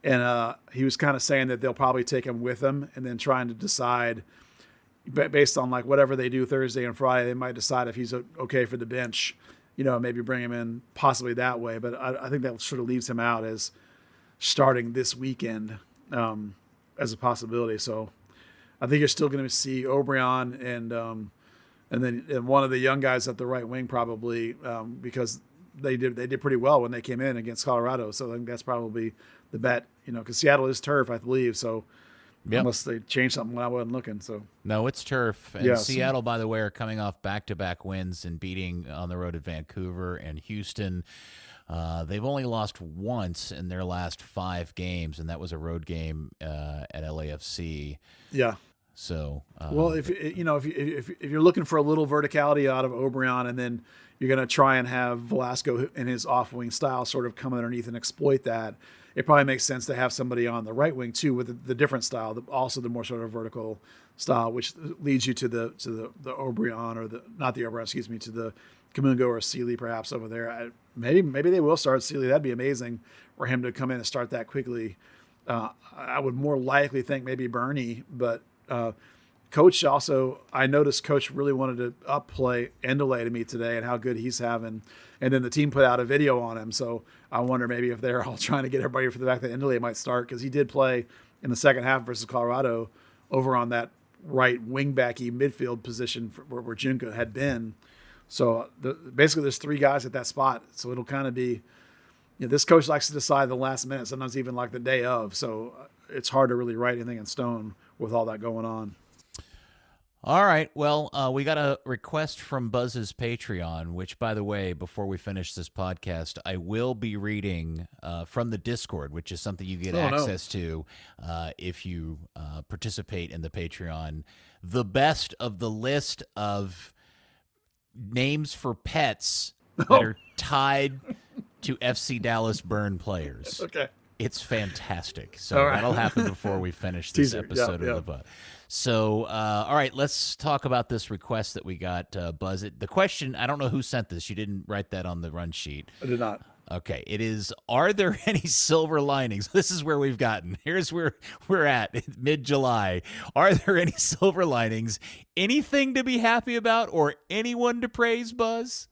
And he was kind of saying that they'll probably take him with them, and then trying to decide based on like whatever they do Thursday and Friday, they might decide if he's okay for the bench. Maybe bring him in possibly that way. But I think that sort of leaves him out as starting this weekend as a possibility. So I think you're still going to see O'Brien and then one of the young guys at the right wing probably because they did pretty well when they came in against Colorado. So I think that's probably the bet, because Seattle is turf, I believe. So unless they change something when I wasn't looking. So no, it's turf. And yes. Seattle, by the way, are coming off back-to-back wins and beating on the road at Vancouver and Houston. They've only lost once in their last 5 games, and that was a road game at LAFC. Yeah. So well, if you're looking for a little verticality out of O'Brien, and then you're going to try and have Velasco in his off-wing style sort of come underneath and exploit that, it probably makes sense to have somebody on the right wing too with the different style, also the more sort of vertical style, which leads you to the O'Brien or to the Kamungo or Seeley perhaps over there. Maybe they will start Seeley. That'd be amazing for him to come in and start that quickly. I would more likely think maybe Bernie, but Coach also, I noticed Coach really wanted to upplay Endele to me today and how good he's having. And then the team put out a video on him. So I wonder maybe if they're all trying to get everybody for the fact that Endele might start, because he did play in the second half versus Colorado over on that right wing-backy midfield position where Junqua had been. So basically there's 3 guys at that spot. So it'll kind of be, this coach likes to decide the last minute, sometimes even like the day of. So it's hard to really write anything in stone with all that going on. All right. Well, we got a request from Buzz's Patreon, which, by the way, before we finish this podcast, I will be reading from the Discord, which is something you get access to if you participate in the Patreon. The best of the list of names for pets that are tied to FC Dallas Burn players. Okay. It's fantastic. So All right. that'll happen before we finish this Teaser. episode Yep, of the pod. So, all right, let's talk about this request that we got, Buzz. The question, I don't know who sent this. You didn't write that on the run sheet. I did not. Okay, it is, are there any silver linings? This is where we've gotten. Here's where we're at, mid-July. Are there any silver linings? Anything to be happy about or anyone to praise, Buzz?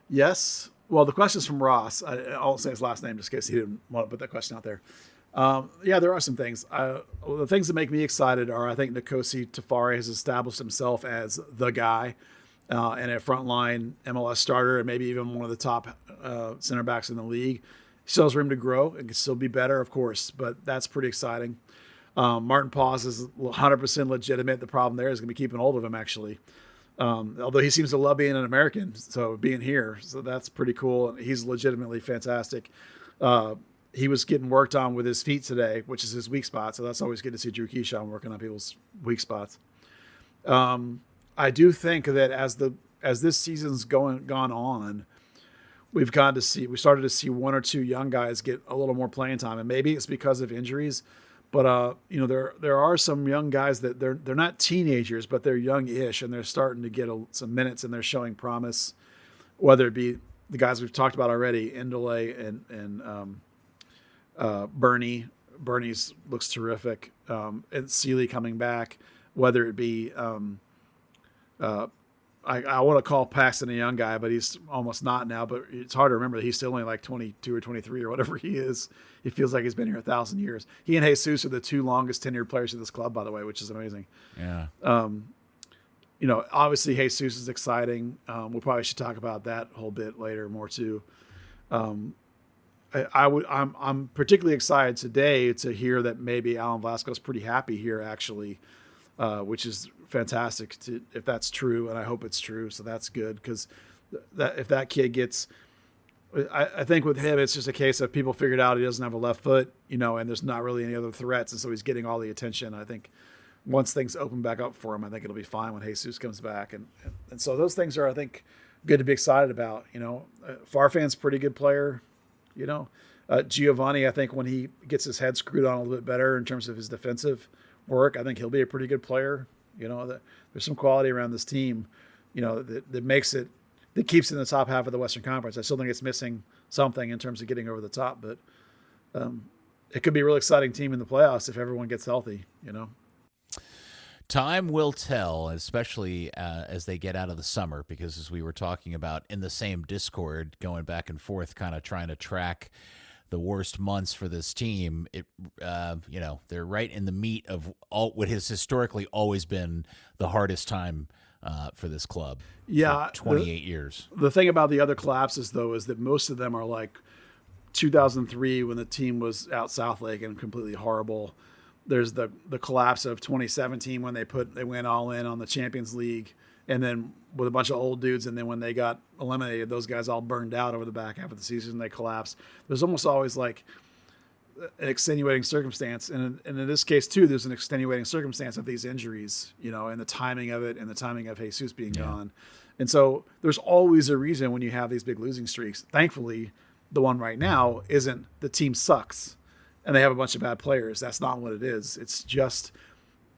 Yes. Well, the question is from Ross. I won't say his last name just in case he didn't want to put that question out there. Yeah, there are some things. The things that make me excited are I think Nkosi Tafari has established himself as the guy and a frontline MLS starter and maybe even one of the top center backs in the league. He still has room to grow and can still be better, of course, but that's pretty exciting. Martin Paws is 100% legitimate. The problem there is going to be keeping hold of him, actually. Although he seems to love being an American, so being here, so that's pretty cool. He's legitimately fantastic. He was getting worked on with his feet today, which is his weak spot. So that's always good to see Drew Keyshawn working on people's weak spots. I do think that as this season's gone on, we started to see one or two young guys get a little more playing time, and maybe it's because of injuries. But there are some young guys that they're not teenagers, but they're young-ish, and they're starting to get some minutes, and they're showing promise. Whether it be the guys we've talked about already, Indole and Bernie. Bernie's looks terrific, and Sealy coming back. Whether it be I want to call Paxton a young guy, but he's almost not now. But it's hard to remember that he's still only like 22 or 23 or whatever he is. He feels like he's been here 1,000 years. He and Jesus are the two longest tenured players of this club, by the way, which is amazing. Yeah. Obviously Jesus is exciting. We probably should talk about that a whole bit later more too. I'm particularly excited today to hear that maybe Alan Velasco's pretty happy here actually, which is fantastic if that's true, and I hope it's true. So that's good because if that kid gets, I think with him it's just a case of people figured out he doesn't have a left foot, and there's not really any other threats, and so he's getting all the attention. I think once things open back up for him, I think it'll be fine when Jesus comes back, and so those things are I think good to be excited about. Farfan's pretty good player. Giovanni, I think when he gets his head screwed on a little bit better in terms of his defensive work, I think he'll be a pretty good player. There's some quality around this team, that makes it, that keeps it in the top half of the Western Conference. I still think it's missing something in terms of getting over the top, but it could be a really exciting team in the playoffs if everyone gets healthy, Time will tell, especially as they get out of the summer, because as we were talking about in the same Discord, going back and forth, kind of trying to track the worst months for this team, they're right in the meat of what has historically always been the hardest time for this club. Yeah, for 28 years. The thing about the other collapses, though, is that most of them are like 2003 when the team was out South Lake and completely horrible. There's the collapse of 2017 when they went all in on the Champions League, and then with a bunch of old dudes, and then when they got eliminated, those guys all burned out over the back half of the season. They collapsed. There's almost always like an extenuating circumstance, and in this case too, there's an extenuating circumstance of these injuries, and the timing of it, and the timing of Jesus being gone. And so there's always a reason when you have these big losing streaks. Thankfully, the one right now isn't the team sucks and they have a bunch of bad players. That's not what it is. It's just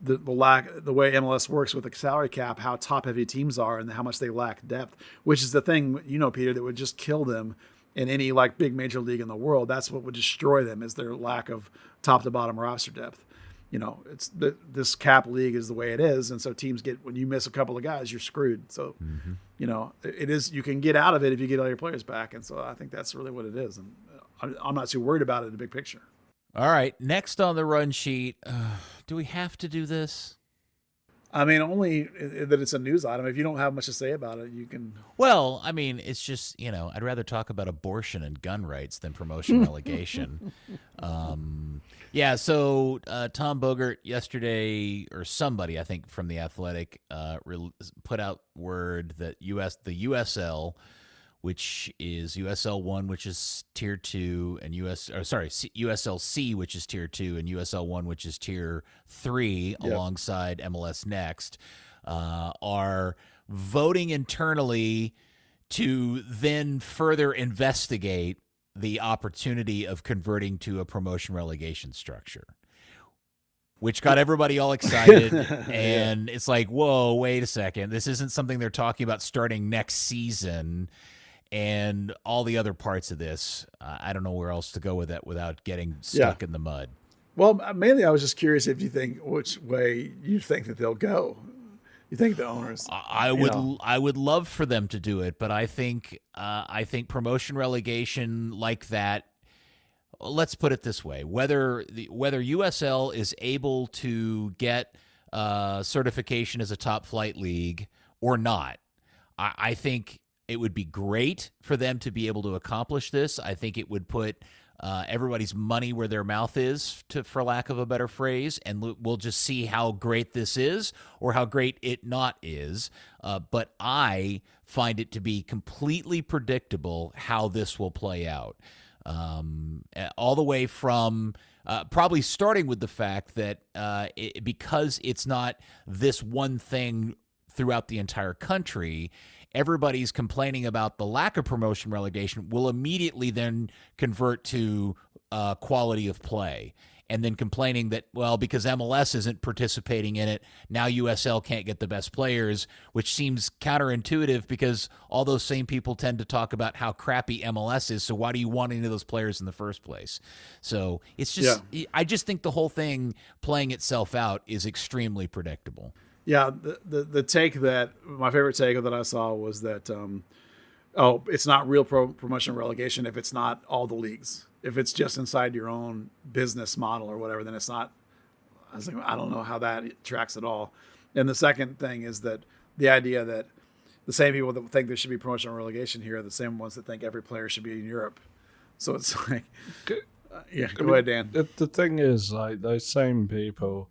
the way MLS works with the salary cap, how top heavy teams are and how much they lack depth, which is the thing, Peter, that would just kill them in any like big major league in the world. That's what would destroy them, is their lack of top to bottom roster depth. It's this cap league is the way it is. And so teams when you miss a couple of guys, you're screwed. So, it is, you can get out of it if you get all your players back. And so I think that's really what it is. And I'm not too worried about it in the big picture. All right. Next on the run sheet, do we have to do this? I mean, only that it's a news item. If you don't have much to say about it, you can. Well, I mean, it's just, I'd rather talk about abortion and gun rights than promotion relegation. So Tom Bogert yesterday, or somebody, I think, from The Athletic, put out word that the USL, which is USL1, which is Tier 2, and USLC, which is Tier 2, and USL1, which is Tier 3, alongside MLS Next, are voting internally to then further investigate the opportunity of converting to a promotion relegation structure, which got everybody all excited. And it's like, whoa, wait a second. This isn't something they're talking about starting next season. And all the other parts of this, I don't know where else to go with that without getting stuck in the mud. Well, mainly I was just curious if you think which way you think that they'll go. You think the owners? I would love for them to do it, but I think promotion relegation like that. Let's put it this way: whether USL is able to get certification as a top flight league or not, I think it would be great for them to be able to accomplish this. I think it would put everybody's money where their mouth is, for lack of a better phrase, and we'll just see how great this is or how great it not is. But I find it to be completely predictable how this will play out, all the way from probably starting with the fact that because it's not this one thing throughout the entire country, everybody's complaining about the lack of promotion relegation will immediately then convert to quality of play, and then complaining that, well, because MLS isn't participating in it, now USL can't get the best players, which seems counterintuitive because all those same people tend to talk about how crappy MLS is, so why do you want any of those players in the first place? So it's just, I just think the whole thing playing itself out is extremely predictable. Yeah, the take that my favorite take that I saw was that it's not real promotion relegation if it's not all the leagues. If it's just inside your own business model or whatever, then it's not. I was like, I don't know how that tracks at all. And the second thing is that the idea that the same people that think there should be promotion relegation here are the same ones that think every player should be in Europe. So it's like, go ahead, Dan. The thing is, like, those same people,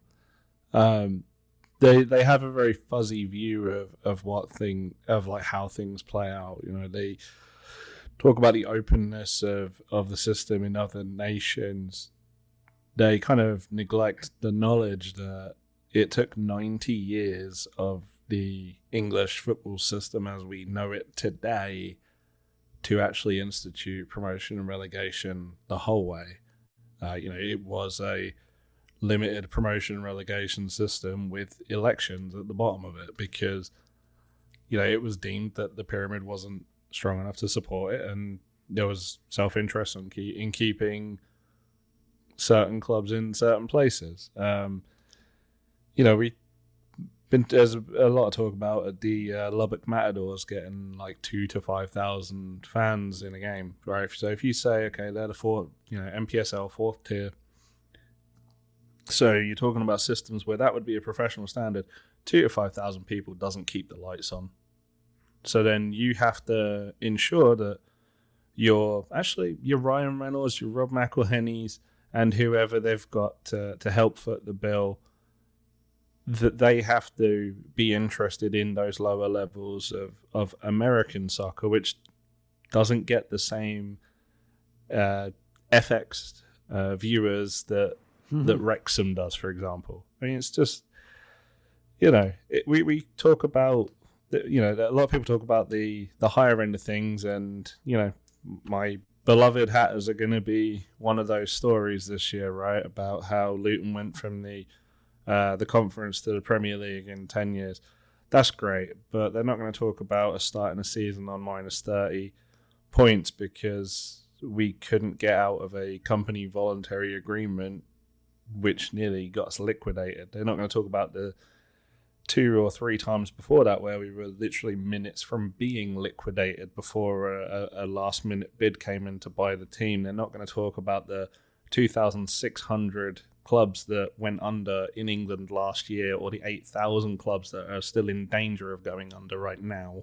They have a very fuzzy view of how things play out. You know, they talk about the openness of the system in other nations. They kind of neglect the knowledge that it took 90 years of the English football system as we know it today to actually institute promotion and relegation the whole way. It was a limited promotion and relegation system with elections at the bottom of it because, it was deemed that the pyramid wasn't strong enough to support it, and there was self-interest in keeping certain clubs in certain places. There's a lot of talk about the Lubbock Matadors getting like 2,000 to 5,000 fans in a game, right? So if you say, okay, they're the MPSL fourth tier. So you're talking about systems where that would be a professional standard. 2,000 to 5,000 people doesn't keep the lights on. So then you have to ensure that your Ryan Reynolds, your Rob McElhenney's, and whoever they've got to help foot the bill, that they have to be interested in those lower levels of American soccer, which doesn't get the same FX viewers that Wrexham does, for example. I mean, it's just, we talk about, a lot of people talk about the higher end of things, and, my beloved Hatters are going to be one of those stories this year, right? About how Luton went from the conference to the Premier League in 10 years. That's great, but they're not going to talk about us starting a season on minus 30 points because we couldn't get out of a company voluntary agreement which nearly got us liquidated. They're not going to talk about the 2 or 3 times before that where we were literally minutes from being liquidated before a last-minute bid came in to buy the team. They're not going to talk about the 2,600 clubs that went under in England last year or the 8,000 clubs that are still in danger of going under right now.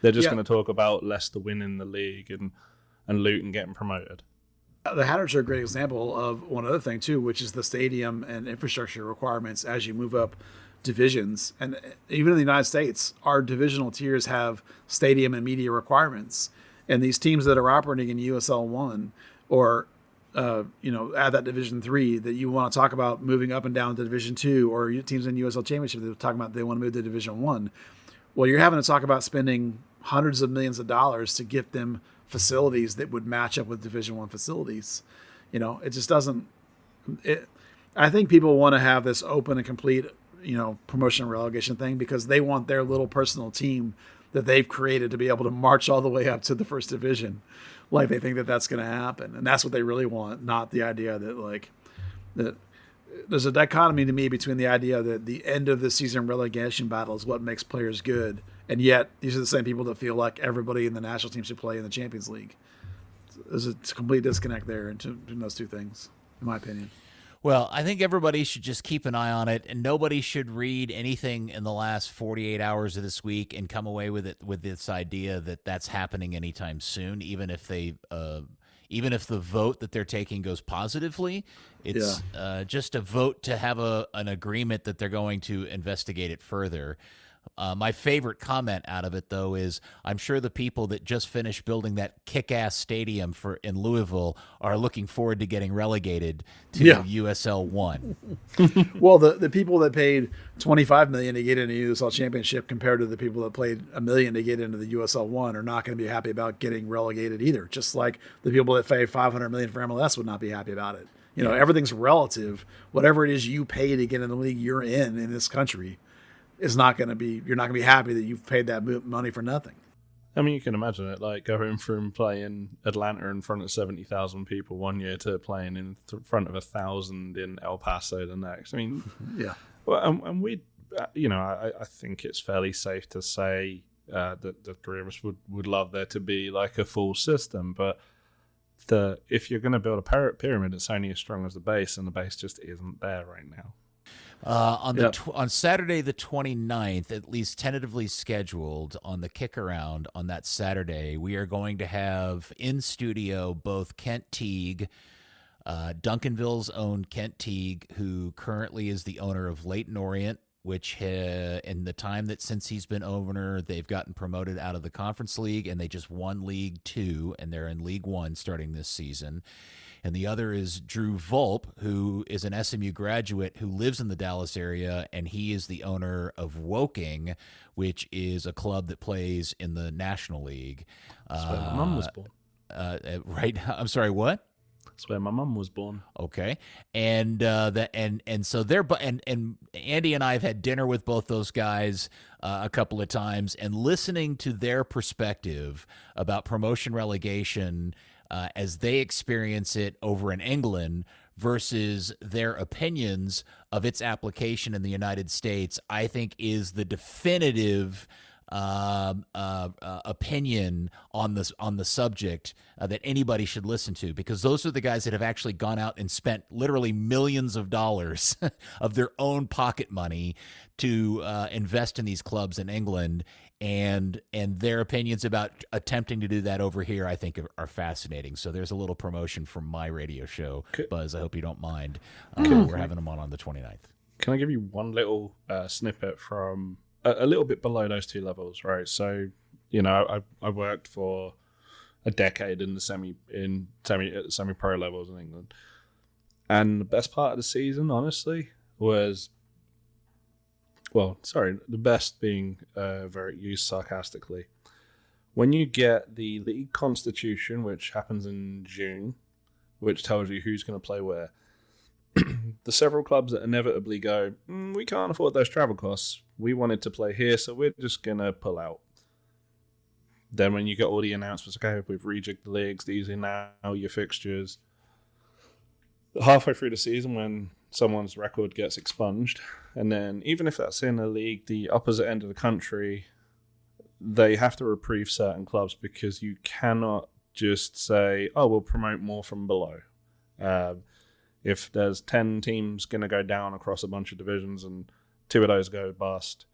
They're just going to talk about Leicester winning the league and Luton getting promoted. The Hatters are a great example of one other thing, too, which is the stadium and infrastructure requirements as you move up divisions. And even in the United States, our divisional tiers have stadium and media requirements. And these teams that are operating in USL 1 or, add that Division 3 that you want to talk about moving up and down to Division 2, or teams in USL Championship that are talking about they want to move to Division 1. Well, you're having to talk about spending hundreds of millions of dollars to get them facilities that would match up with Division I facilities. It just doesn't. I think people want to have this open and complete, promotion and relegation thing because they want their little personal team that they've created to be able to march all the way up to the first division. Like they think that that's going to happen. And that's what they really want, not the idea that there's a dichotomy to me between the idea that the end of the season relegation battle is what makes players good. And yet these are the same people that feel like everybody in the national team should play in the Champions League. There's a complete disconnect there between those two things, in my opinion. Well, I think everybody should just keep an eye on it, and nobody should read anything in the last 48 hours of this week and come away with this idea that that's happening anytime soon. Even if the vote that they're taking goes positively, it's just a vote to have an agreement that they're going to investigate it further. My favorite comment out of it, though, is I'm sure the people that just finished building that kick-ass stadium in Louisville are looking forward to getting relegated to USL 1. Well, the people that paid $25 million to get into the USL Championship compared to the people that paid $1 million to get into the USL 1 are not going to be happy about getting relegated either. Just like the people that paid $500 million for MLS would not be happy about it. Everything's relative. Whatever it is you pay to get in the league you're in this country. You're not going to be happy that you've paid that money for nothing. I mean, you can imagine it, like going from playing Atlanta in front of 70,000 people one year to playing in front of 1,000 in El Paso the next. I mean, yeah. Well, and we, I think it's fairly safe to say that the three of us would love there to be like a full system, but if you're going to build a pyramid, it's only as strong as the base, and the base just isn't there right now. On Saturday the 29th, at least tentatively scheduled on the kick around on that Saturday, we are going to have in studio both Kent Teague, Duncanville's own Kent Teague, who currently is the owner of Leyton Orient, which in the time that since he's been owner, they've gotten promoted out of the Conference League, and they just won League 2, and they're in League 1 starting this season. And the other is Drew Volpe, who is an SMU graduate who lives in the Dallas area, and he is the owner of Woking, which is a club that plays in the National League. That's where my mum was born. Right? I'm sorry, what? That's where my mum was born. Okay, and so they're and Andy and I have had dinner with both those guys a couple of times, and listening to their perspective about promotion relegation as they experience it over in England versus their opinions of its application in the United States, I think is the definitive opinion on the subject that anybody should listen to, because those are the guys that have actually gone out and spent literally millions of dollars of their own pocket money to invest in these clubs in England, and their opinions about attempting to do that over here, I think, are fascinating. So there's a little promotion from my radio show, Buzz. I hope you don't mind. We're having them on the 29th. Can I give you one little snippet from a little bit below those two levels, right? So, I worked for a decade in the semi-pro levels in England, and the best part of the season, honestly, was, the best being very used sarcastically. When you get the league constitution, which happens in June, which tells you who's going to play where, the several clubs that inevitably go, we can't afford those travel costs. We wanted to play here, so we're just going to pull out. Then when you get all the announcements, okay, we've rejigged the leagues, these are now your fixtures. Halfway through the season, when someone's record gets expunged, and then even if that's in a league the opposite end of the country, they have to reprieve certain clubs, because you cannot just say, we'll promote more from below. If there's 10 teams going to go down across a bunch of divisions and 2 of those go bust,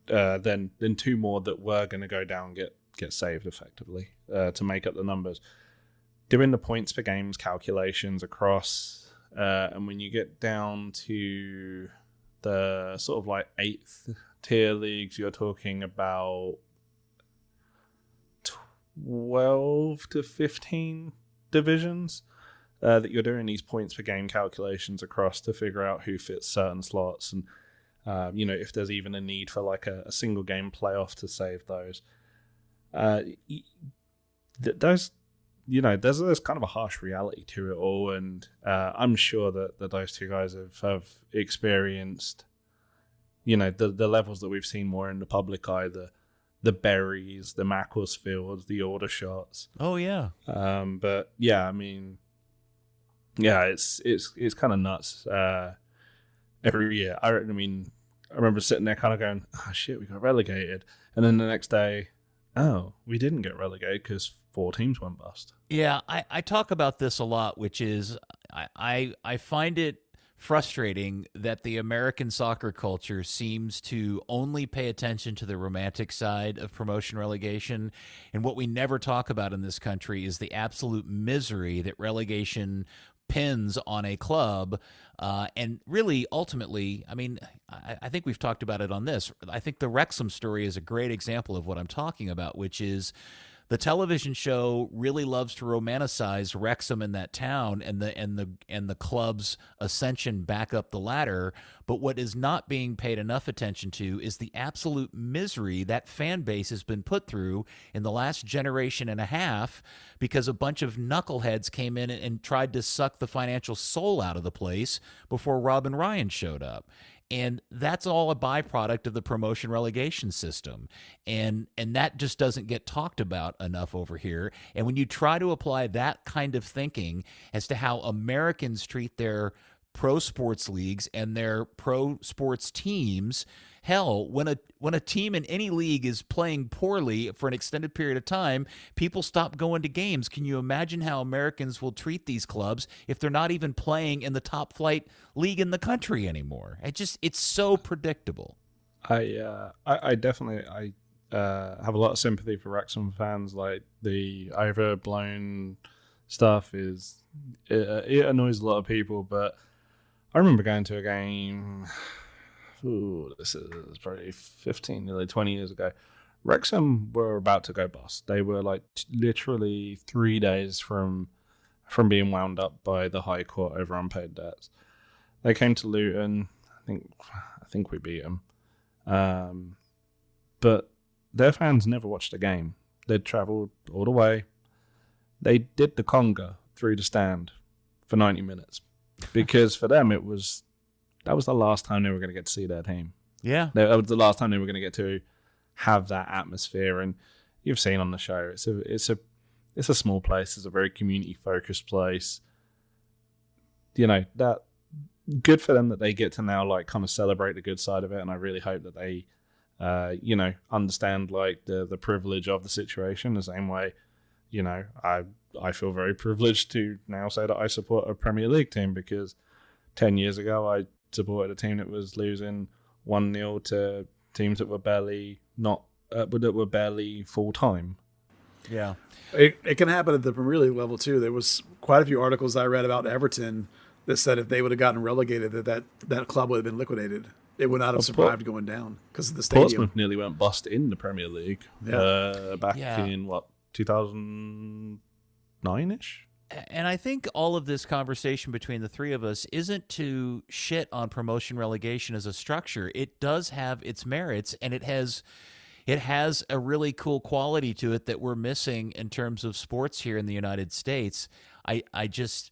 then 2 more that were going to go down get saved effectively to make up the numbers. Doing the points per games calculations across, and when you get down to the sort of like 8th tier leagues, you're talking about 12 to 15 divisions that you're doing these points per game calculations across to figure out who fits certain slots, and if there's even a need for like a single game playoff to save those. There's there's kind of a harsh reality to it all, and I'm sure that those two guys have experienced, the levels that we've seen more in the public eye, the Berries, the Macclesfields, the Aldershots. Oh yeah. But yeah, I mean, yeah, it's kind of nuts. Every year, I remember sitting there kind of going, "Oh shit, we got relegated," and then the next day, "Oh, we didn't get relegated because 4 teams went bust." Yeah, I talk about this a lot, which is I find it frustrating that the American soccer culture seems to only pay attention to the romantic side of promotion relegation. And what we never talk about in this country is the absolute misery that relegation pins on a club. And really, ultimately, I mean, I think we've talked about it on this. I think the Wrexham story is a great example of what I'm talking about, which is the television show really loves to romanticize Wrexham in that town and the club's ascension back up the ladder. But what is not being paid enough attention to is the absolute misery that fan base has been put through in the last generation and a half because a bunch of knuckleheads came in and tried to suck the financial soul out of the place before Rob and Ryan showed up. And that's all a byproduct of the promotion relegation system. And that just doesn't get talked about enough over here. And when you try to apply that kind of thinking as to how Americans treat their pro sports leagues and their pro sports teams, hell, when a team in any league is playing poorly for an extended period of time, people stop going to games. Can you imagine how Americans will treat these clubs if they're not even playing in the top flight league in the country anymore? It's so predictable. I definitely have a lot of sympathy for Wrexham fans. Like, the overblown stuff it annoys a lot of people, but I remember going to a game. This is probably 15, nearly 20 years ago. Wrexham were about to go bust. They were like literally 3 days from being wound up by the High Court over unpaid debts. They came to Luton. I think we beat them. But their fans never watched a game. They'd travelled all the way. They did the conga through the stand for 90 minutes because for them that was the last time they were going to get to see their team. Yeah. That was the last time they were going to get to have that atmosphere. And you've seen on the show, it's a small place. It's a very community focused place. That good for them that they get to now like kind of celebrate the good side of it. And I really hope that they, understand like the privilege of the situation the same way, I feel very privileged to now say that I support a Premier League team because 10 years ago I supported a team that was losing 1-0 to teams that were barely full time. Yeah, it can happen at the Premier League level too. There was quite a few articles I read about Everton that said if they would have gotten relegated, that club would have been liquidated. It would not have survived going down because of the stadium. Portsmouth nearly went bust in the Premier League back in 2009-ish. And I think all of this conversation between the three of us isn't to shit on promotion relegation as a structure. It does have its merits, and it has a really cool quality to it that we're missing in terms of sports here in the United States. I just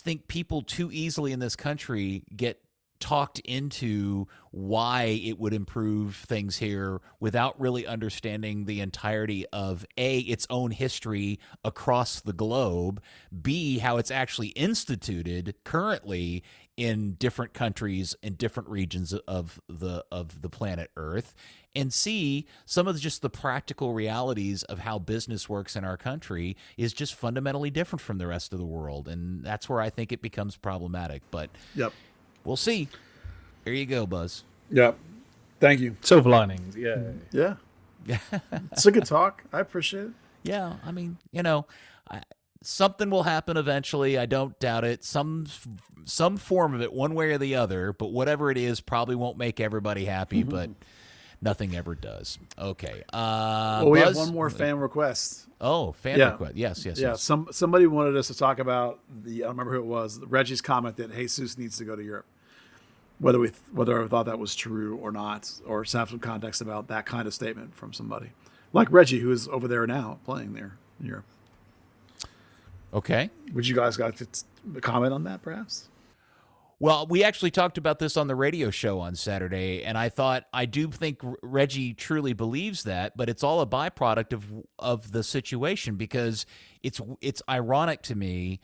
think people too easily in this country get talked into why it would improve things here without really understanding the entirety of A, its own history across the globe, B, how it's actually instituted currently in different countries in different regions of the planet Earth, and C, some of just the practical realities of how business works in our country is just fundamentally different from the rest of the world, and that's where I think it becomes problematic. But yep. We'll see. There you go, Buzz. Yep. Thank you. Silver linings. Yeah. Yeah. It's a good talk. I appreciate it. Yeah. I mean, something will happen eventually. I don't doubt it. Some form of it, one way or the other. But whatever it is, probably won't make everybody happy. But nothing ever does. Okay. Well, we Buzz? have one more fan request. Oh, fan request. Yes. Yeah. Somebody wanted us to talk about I don't remember who it was, Reggie's comment that Jesus needs to go to Europe. whether I thought that was true or not, or have some context about that kind of statement from somebody like Reggie, who is over there now playing there in Europe. Okay. Would you guys like to comment on that, perhaps? Well, we actually talked about this on the radio show on Saturday, and I do think Reggie truly believes that, but it's all a byproduct of the situation, because it's ironic to me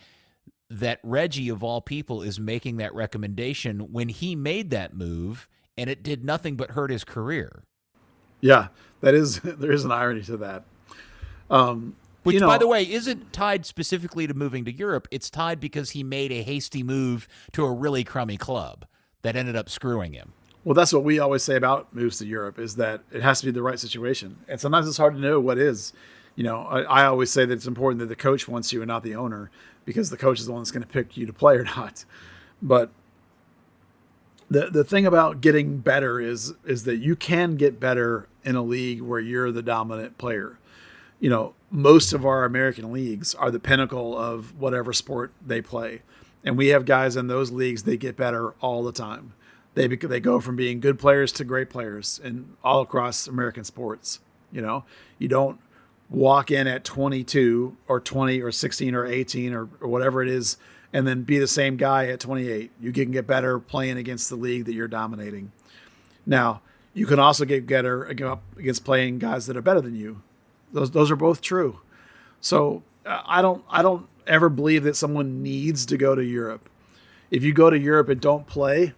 that Reggie, of all people, is making that recommendation when he made that move, and it did nothing but hurt his career. Yeah, there is an irony to that. Which, by the way, isn't tied specifically to moving to Europe. It's tied because he made a hasty move to a really crummy club that ended up screwing him. Well, that's what we always say about moves to Europe, is that it has to be the right situation. And sometimes it's hard to know what is. I always say that it's important that the coach wants you and not the owner, because the coach is the one that's going to pick you to play or not. But the thing about getting better is that you can get better in a league where you're the dominant player. Most of our American leagues are the pinnacle of whatever sport they play. And we have guys in those leagues, they get better all the time. They go from being good players to great players, and all across American sports. You don't walk in at 22 or 20 or 16 or 18 or whatever it is, and then be the same guy at 28. You can get better playing against the league that you're dominating. Now, you can also get better against playing guys that are better than you. Those are both true. So I don't ever believe that someone needs to go to Europe. If you go to Europe and don't play,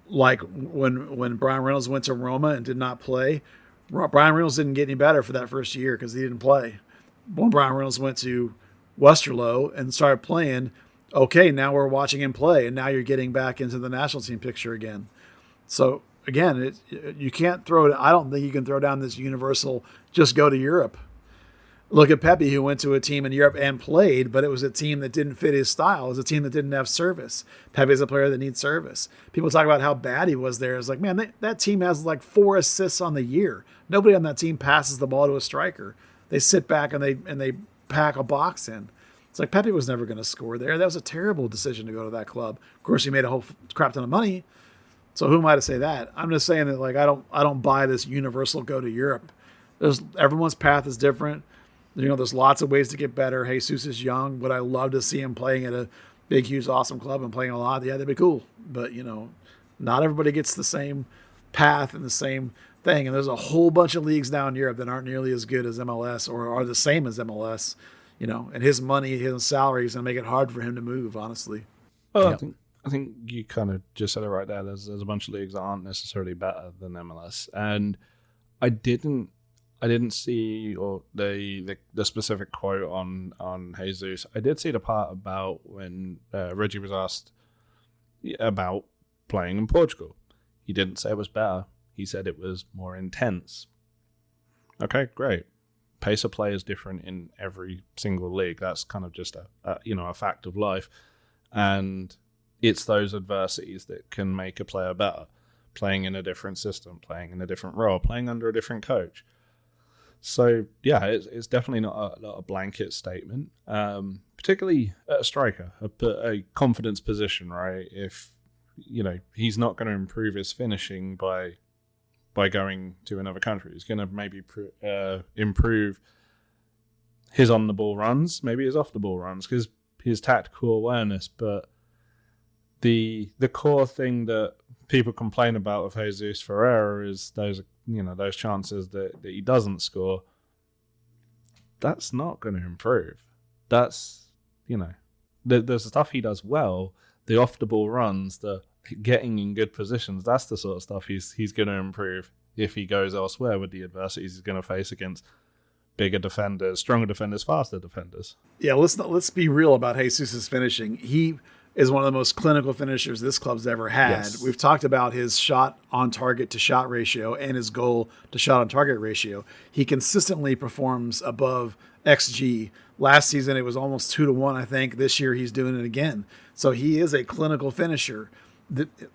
like when Brian Reynolds went to Roma and did not play, Brian Reynolds didn't get any better for that first year because he didn't play. When Brian Reynolds went to Westerlo and started playing, okay, now we're watching him play, and now you're getting back into the national team picture again. So again, you can't I don't think you can throw down this universal, just go to Europe. Look at Pepe, who went to a team in Europe and played, but it was a team that didn't fit his style. It was a team that didn't have service. Pepe's a player that needs service. People talk about how bad he was there. It's like, man, that team has like 4 assists on the year. Nobody on that team passes the ball to a striker. They sit back and they pack a box in. It's like Pepe was never going to score there. That was a terrible decision to go to that club. Of course, he made a whole crap ton of money. So who am I to say that? I'm just saying that, like, I don't buy this universal go to Europe. Everyone's path is different. There's lots of ways to get better. Jesus is young. Would I love to see him playing at a big, huge, awesome club and playing a lot? Yeah, that'd be cool. But, not everybody gets the same path and the same thing. And there's a whole bunch of leagues now in Europe that aren't nearly as good as MLS or are the same as MLS, and his money, his salary is going to make it hard for him to move, honestly. Well, yeah. I think you kind of just said it right there. There's a bunch of leagues that aren't necessarily better than MLS. And I didn't see the specific quote on Jesus. I did see the part about when Reggie was asked about playing in Portugal. He didn't say it was better. He said it was more intense. Okay, great. Pace of play is different in every single league. That's kind of just a fact of life. And it's those adversities that can make a player better. Playing in a different system, playing in a different role, playing under a different coach. So, yeah, it's definitely not a blanket statement, particularly at a striker, a confidence position, right? If, he's not going to improve his finishing by going to another country. He's going to maybe improve his on-the-ball runs, maybe his off-the-ball runs, because his tactical awareness. But the core thing that people complain about with Jesus Ferreira is those chances that he doesn't score. That's not going to improve. That's, the stuff he does well, the off-the-ball runs, the getting in good positions, that's the sort of stuff he's going to improve if he goes elsewhere with the adversities he's going to face against bigger defenders, stronger defenders, faster defenders. Yeah, let's be real about Jesus' finishing. He is one of the most clinical finishers this club's ever had. Yes. We've talked about his shot on target to shot ratio and his goal to shot on target ratio. He consistently performs above XG. Last season, it was almost 2-1, I think. This year, he's doing it again. So he is a clinical finisher.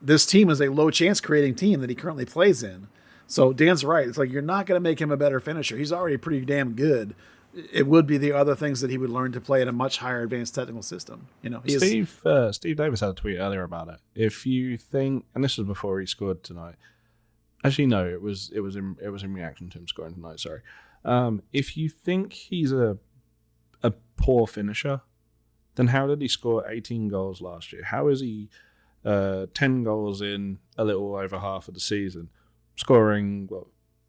This team is a low chance creating team that he currently plays in. So Dan's right. It's like, you're not going to make him a better finisher. He's already pretty damn good. it would be the other things that he would learn to play at a much higher advanced technical system. Steve Davis had a tweet earlier about it. If you think, and this was before he scored tonight. Actually, no, it was in reaction to him scoring tonight. Sorry. If you think he's a poor finisher, then how did he score 18 goals last year? How is he 10 goals in a little over half of the season, scoring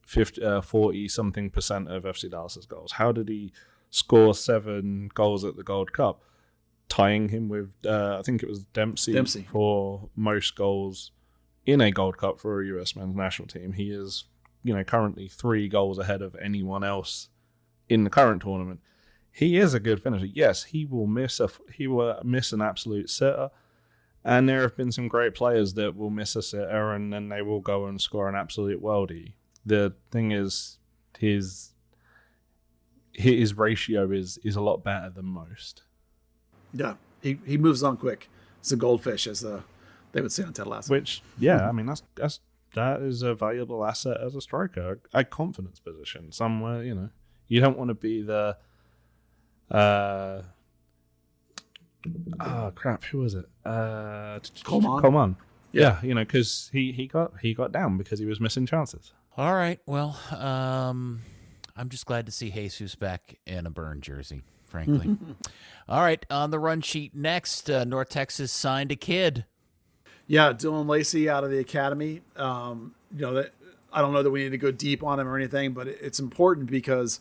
40-something% of FC Dallas's goals? How did he score 7 goals at the Gold Cup, tying him with, I think it was Dempsey for most goals in a Gold Cup for a US men's national team? He is, currently 3 goals ahead of anyone else in the current tournament. He is a good finisher. Yes, he will miss an absolute sitter. And there have been some great players that will miss a sitter and then they will go and score an absolute worldie. The thing is, his ratio is a lot better than most. Yeah, he moves on quick. It's a goldfish, as they would say on Ted Lasso. Which, yeah, I mean, that is a valuable asset as a striker, a confidence position somewhere. You don't want to be the crap, who was it? Coleman. Yeah, because he got down because he was missing chances. All right. Well, I'm just glad to see Jesus back in a Burn jersey, frankly. All right. On the run sheet next, North Texas signed a kid. Yeah, Dylan Lacey out of the academy. That I don't know that we need to go deep on him or anything, but it's important because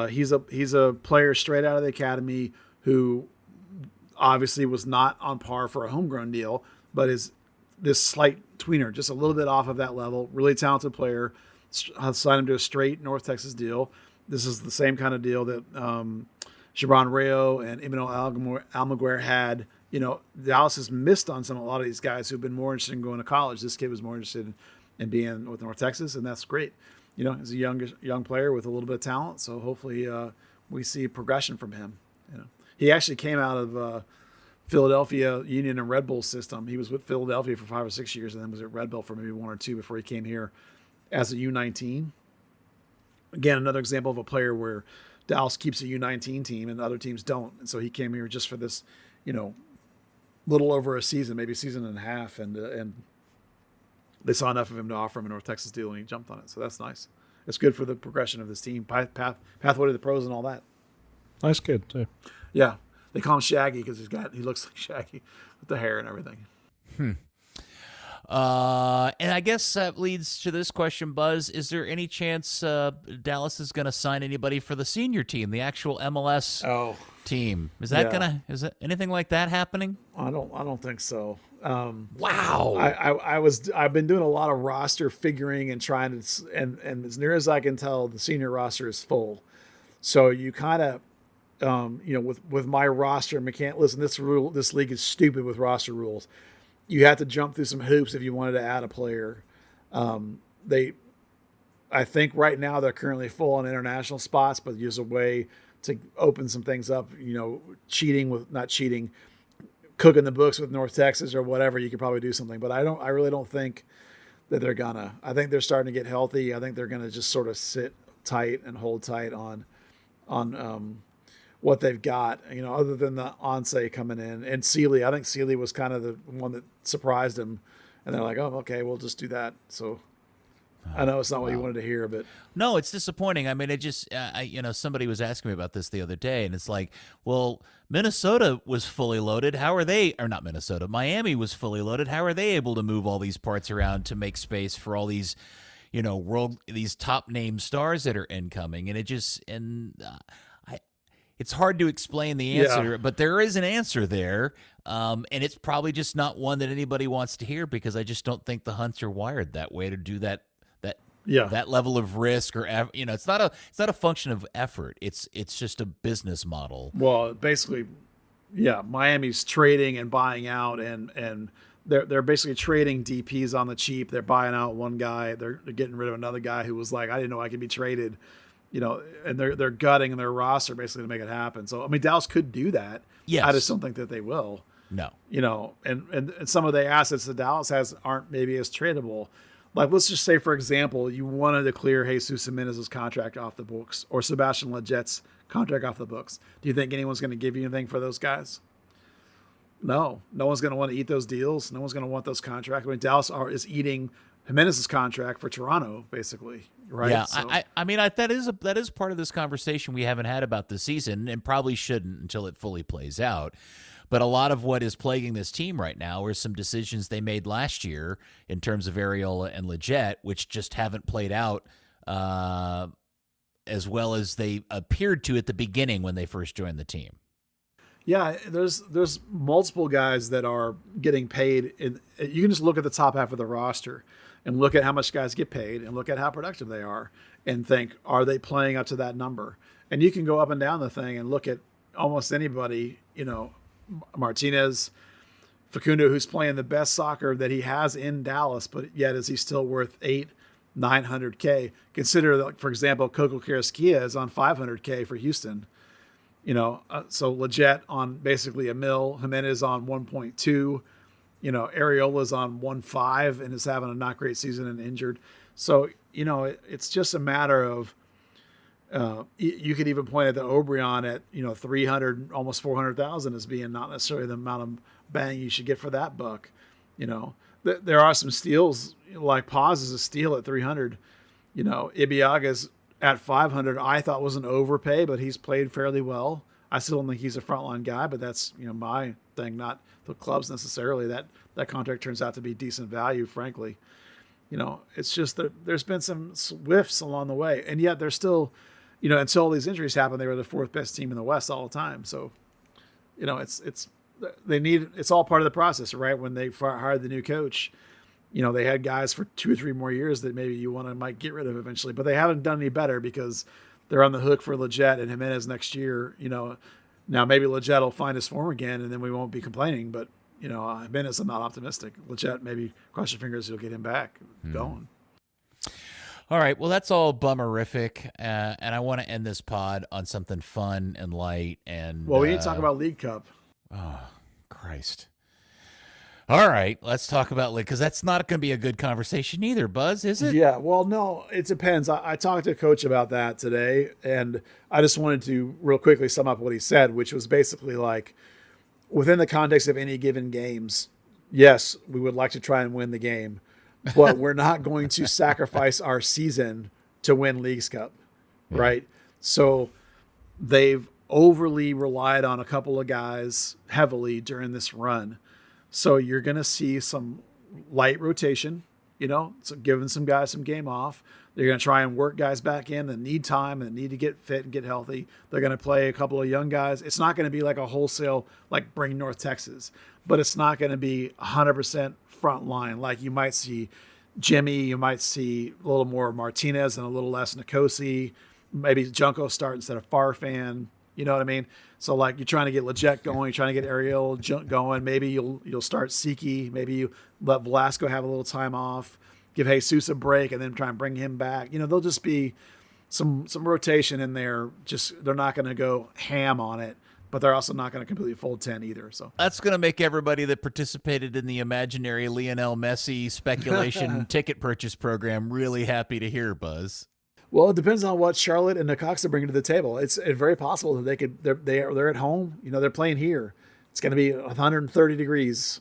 he's a player straight out of the academy who obviously was not on par for a homegrown deal, but is this slight tweener, just a little bit off of that level. Really talented player. Signed him to a straight North Texas deal. This is the same kind of deal that Gibran Rayo and Emmanuel Almaguer had. Dallas has missed on a lot of these guys who've been more interested in going to college. This kid was more interested in being with North Texas, and that's great. He's a young player with a little bit of talent, so hopefully we see progression from him. He actually came out of Philadelphia Union and Red Bull system. He was with Philadelphia for 5 or 6 years and then was at Red Bull for maybe 1 or 2 before he came here as a U19. Again, another example of a player where Dallas keeps a U19 team and other teams don't. And so he came here just for this, little over a season, maybe a season and a half. And they saw enough of him to offer him a North Texas deal and he jumped on it. So that's nice. It's good for the progression of this team, pathway to the pros and all that. Nice kid too. Yeah. They call him Shaggy because he looks like Shaggy with the hair and everything. And I guess that leads to this question, Buzz. Is there any chance Dallas is going to sign anybody for the senior team, the actual MLS team? Is that is it anything like that happening? I don't think so. Wow. I've been doing a lot of roster figuring and trying to, and as near as I can tell, the senior roster is full. So you kind of, with my roster, listen, this league is stupid with roster rules. You have to jump through some hoops if you wanted to add a player. I think right now they're currently full on international spots, but there's a way to open some things up, not cheating, cooking the books with North Texas or whatever. You could probably do something, but I really don't think that they're gonna. I think they're starting to get healthy. I think they're gonna just sort of sit tight and hold tight on what they've got, other than the Ansah coming in and Sealy. I think Sealy was kind of the one that surprised him, and they're like, "Oh, okay, we'll just do that." So I know it's not what you wanted to hear, but no, it's disappointing. I mean, it just, somebody was asking me about this the other day, and it's like, well, Minnesota was fully loaded. How are they? Or not Minnesota, Miami was fully loaded. How are they able to move all these parts around to make space for all these, these top name stars that are incoming? And it just, it's hard to explain the answer, but there is an answer there, and it's probably just not one that anybody wants to hear because I just don't think the Hunts are wired that way to do that level of risk or it's not a function of effort. It's just a business model. Well, basically, Miami's trading and buying out, and they're basically trading DPs on the cheap. They're buying out one guy. They're getting rid of another guy who was like, I didn't know I could be traded. And they're gutting their roster basically to make it happen. So, I mean, Dallas could do that. Yes. I just don't think that they will. No. And some of the assets that Dallas has aren't maybe as tradable. Like, let's just say, for example, you wanted to clear Jesus Jimenez's contract off the books or Sebastian Lletget's contract off the books. Do you think anyone's going to give you anything for those guys? No one's going to want to eat those deals. No one's going to want those contracts. I mean, Dallas is eating Jimenez's contract for Toronto, basically, right? Yeah, So, I mean, that is part of this conversation we haven't had about the season, and probably shouldn't until it fully plays out. But a lot of what is plaguing this team right now are some decisions they made last year in terms of Arriola and Lletget, which just haven't played out as well as they appeared to at the beginning when they first joined the team. yeah, there's multiple guys that are getting paid. You can just look at the top half of the roster and look at how much guys get paid and look at how productive they are and think, are they playing up to that number? And you can go up and down the thing and look at almost anybody, Martinez, Facundo, who's playing the best soccer that he has in Dallas, but yet is he still worth $900K? Consider that, for example, Coco Carrasquilla is on $500K for Houston. So Lletget on basically $1 million, Jimenez on 1.2, Arriola's on 1.5 and is having a not great season and injured. So, it's just a matter of, you could even point at the Obrion at, 300, almost 400,000 as being not necessarily the amount of bang you should get for that buck. There are some steals, like Paz is a steal at 300. Ibiaga's at 500, I thought was an overpay, but he's played fairly well. I still don't think he's a frontline guy, but that's, my thing, not the club's necessarily. That contract turns out to be decent value, frankly. It's just that there's been some whiffs along the way, and yet they're still, until all these injuries happen, they were the fourth best team in the West all the time. So, it's all part of the process, right? When they hired the new coach, they had guys for 2 or 3 more years that maybe you might get rid of eventually, but they haven't done any better because they're on the hook for Lletget and Jimenez next year. Now maybe Lletget will find his form again and then we won't be complaining, but Jimenez, I'm not optimistic. Lletget, maybe cross your fingers, you'll get him back going. All right. Well, that's all bummerific. And I want to end this pod on something fun and light. And we need to talk about League Cup. Oh, Christ. All right, let's talk about League, because that's not going to be a good conversation either, Buzz, is it? Yeah, well, no, it depends. I talked to a coach about that today, and I just wanted to real quickly sum up what he said, which was basically like, within the context of any given games, yes, we would like to try and win the game, but we're not going to sacrifice our season to win Leagues Cup, right? So they've overly relied on a couple of guys heavily during this run. So you're going to see some light rotation, so giving some guys some game off. They're going to try and work guys back in that need time and need to get fit and get healthy. They're going to play a couple of young guys. It's not going to be like a wholesale, like bring North Texas, but it's not going to be 100% front line. Like you might see Jimmy, you might see a little more Martinez and a little less Nkosi. Maybe Junqua start instead of Farfan. You know what I mean? So like you're trying to get Lletget going, you're trying to get Ariel going. Maybe you'll start Siki. Maybe you let Velasco have a little time off, give Jesus a break, and then try and bring him back. There'll just be some rotation in there. Just they're not going to go ham on it, but they're also not going to completely fold 10 either. So that's going to make everybody that participated in the imaginary Lionel Messi speculation ticket purchase program really happy to hear, Buzz. Well, it depends on what Charlotte and Necaxa bring to the table. It's very possible that they're at home. They're playing here. It's going to be 130 degrees.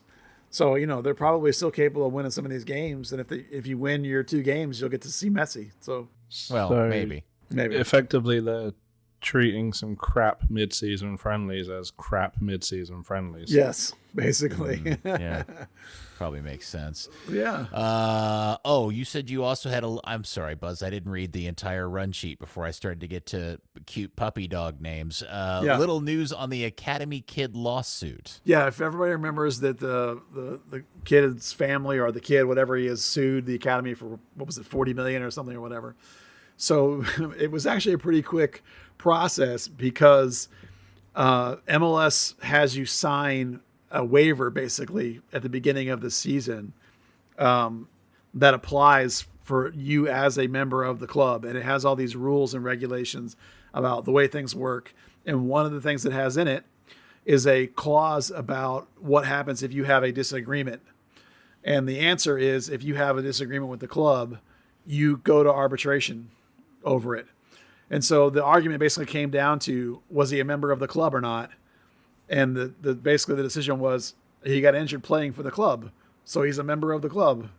So, they're probably still capable of winning some of these games. And if you win your 2 games, you'll get to see Messi. So, maybe. Effectively, they're treating some crap mid-season friendlies as crap mid-season friendlies. Yes, basically. Yeah. Probably makes sense. Yeah. You said you also had I'm sorry, Buzz. I didn't read the entire run sheet before I started to get to cute puppy dog names. Little news on the Academy Kid lawsuit. Yeah. If everybody remembers that the kid's family or the kid, whatever he is, sued the Academy for, what was it, 40 million or something or whatever. So it was actually a pretty quick process because MLS has you sign a waiver basically at the beginning of the season that applies for you as a member of the club. And it has all these rules and regulations about the way things work. And one of the things it has in it is a clause about what happens if you have a disagreement. And the answer is, if you have a disagreement with the club, you go to arbitration over it. And so the argument basically came down to, was he a member of the club or not? And basically the decision was he got injured playing for the club. So he's a member of the club.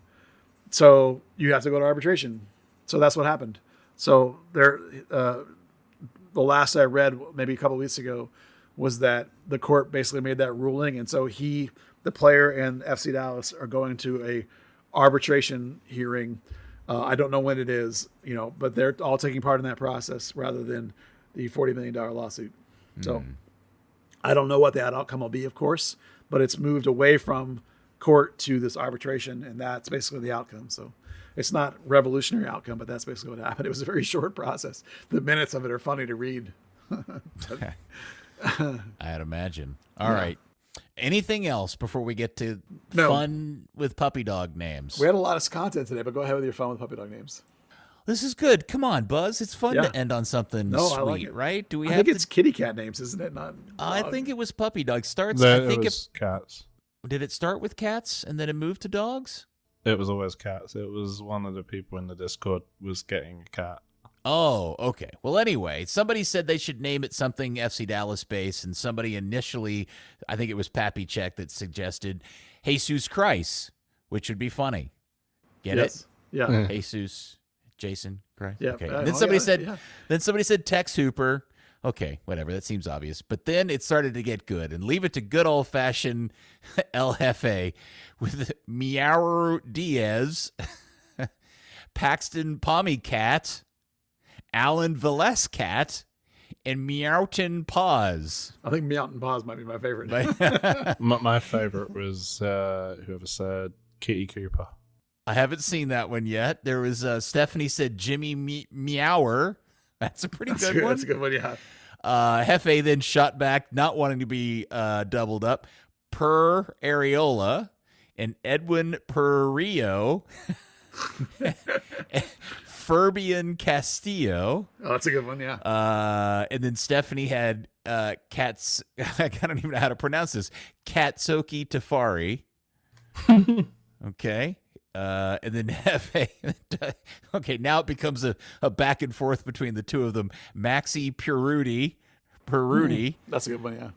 So you have to go to arbitration. So that's what happened. So the last I read maybe a couple of weeks ago was that the court basically made that ruling. And so the player and FC Dallas are going to a arbitration hearing. I don't know when it is, but they're all taking part in that process rather than the $40 million lawsuit. So I don't know what that outcome will be, of course, but it's moved away from court to this arbitration, and that's basically the outcome. So it's not revolutionary outcome, but that's basically what happened. It was a very short process. The minutes of it are funny to read. I'd imagine. All right. Anything else before we get to fun with puppy dog names? We had a lot of content today, but go ahead with your fun with puppy dog names. This is good. Come on, Buzz. It's fun to end on something sweet, I like it. Right? Do we? I think it's kitty cat names, isn't it? Not. I think it was puppy dog. It was cats. Did it start with cats and then it moved to dogs? It was always cats. It was one of the people in the Discord was getting a cat. Oh, okay. Well, anyway, somebody said they should name it something FC Dallas based, and somebody initially, I think it was Pappy Check, that suggested Jesus Christ, which would be funny. Get it? Yeah. Jesus, Jason Christ. Yeah. Okay. And then somebody said Tex Hooper. Okay, whatever. That seems obvious. But then it started to get good, and leave it to good old fashioned El Jefe with Meow Diaz, Paxton Pommy Cat, Alan Velez Cat, and Meowton Paws. I think Meowton Paws might be my favorite. My favorite was whoever said Kitty Cooper. I haven't seen that one yet. There was Stephanie said Jimmy Meower. That's a pretty good one. That's a good one, yeah. Hefe then shot back, not wanting to be doubled up. Per Areola and Edwin Per Rio. Ferbian Castillo. Oh, that's a good one, yeah. And then Stephanie had Cats. I don't even know how to pronounce this. Katsoki Tafari. Okay. And then Hefe. Okay, now it becomes a back and forth between the two of them. Maxi Perudi. That's a good one, yeah.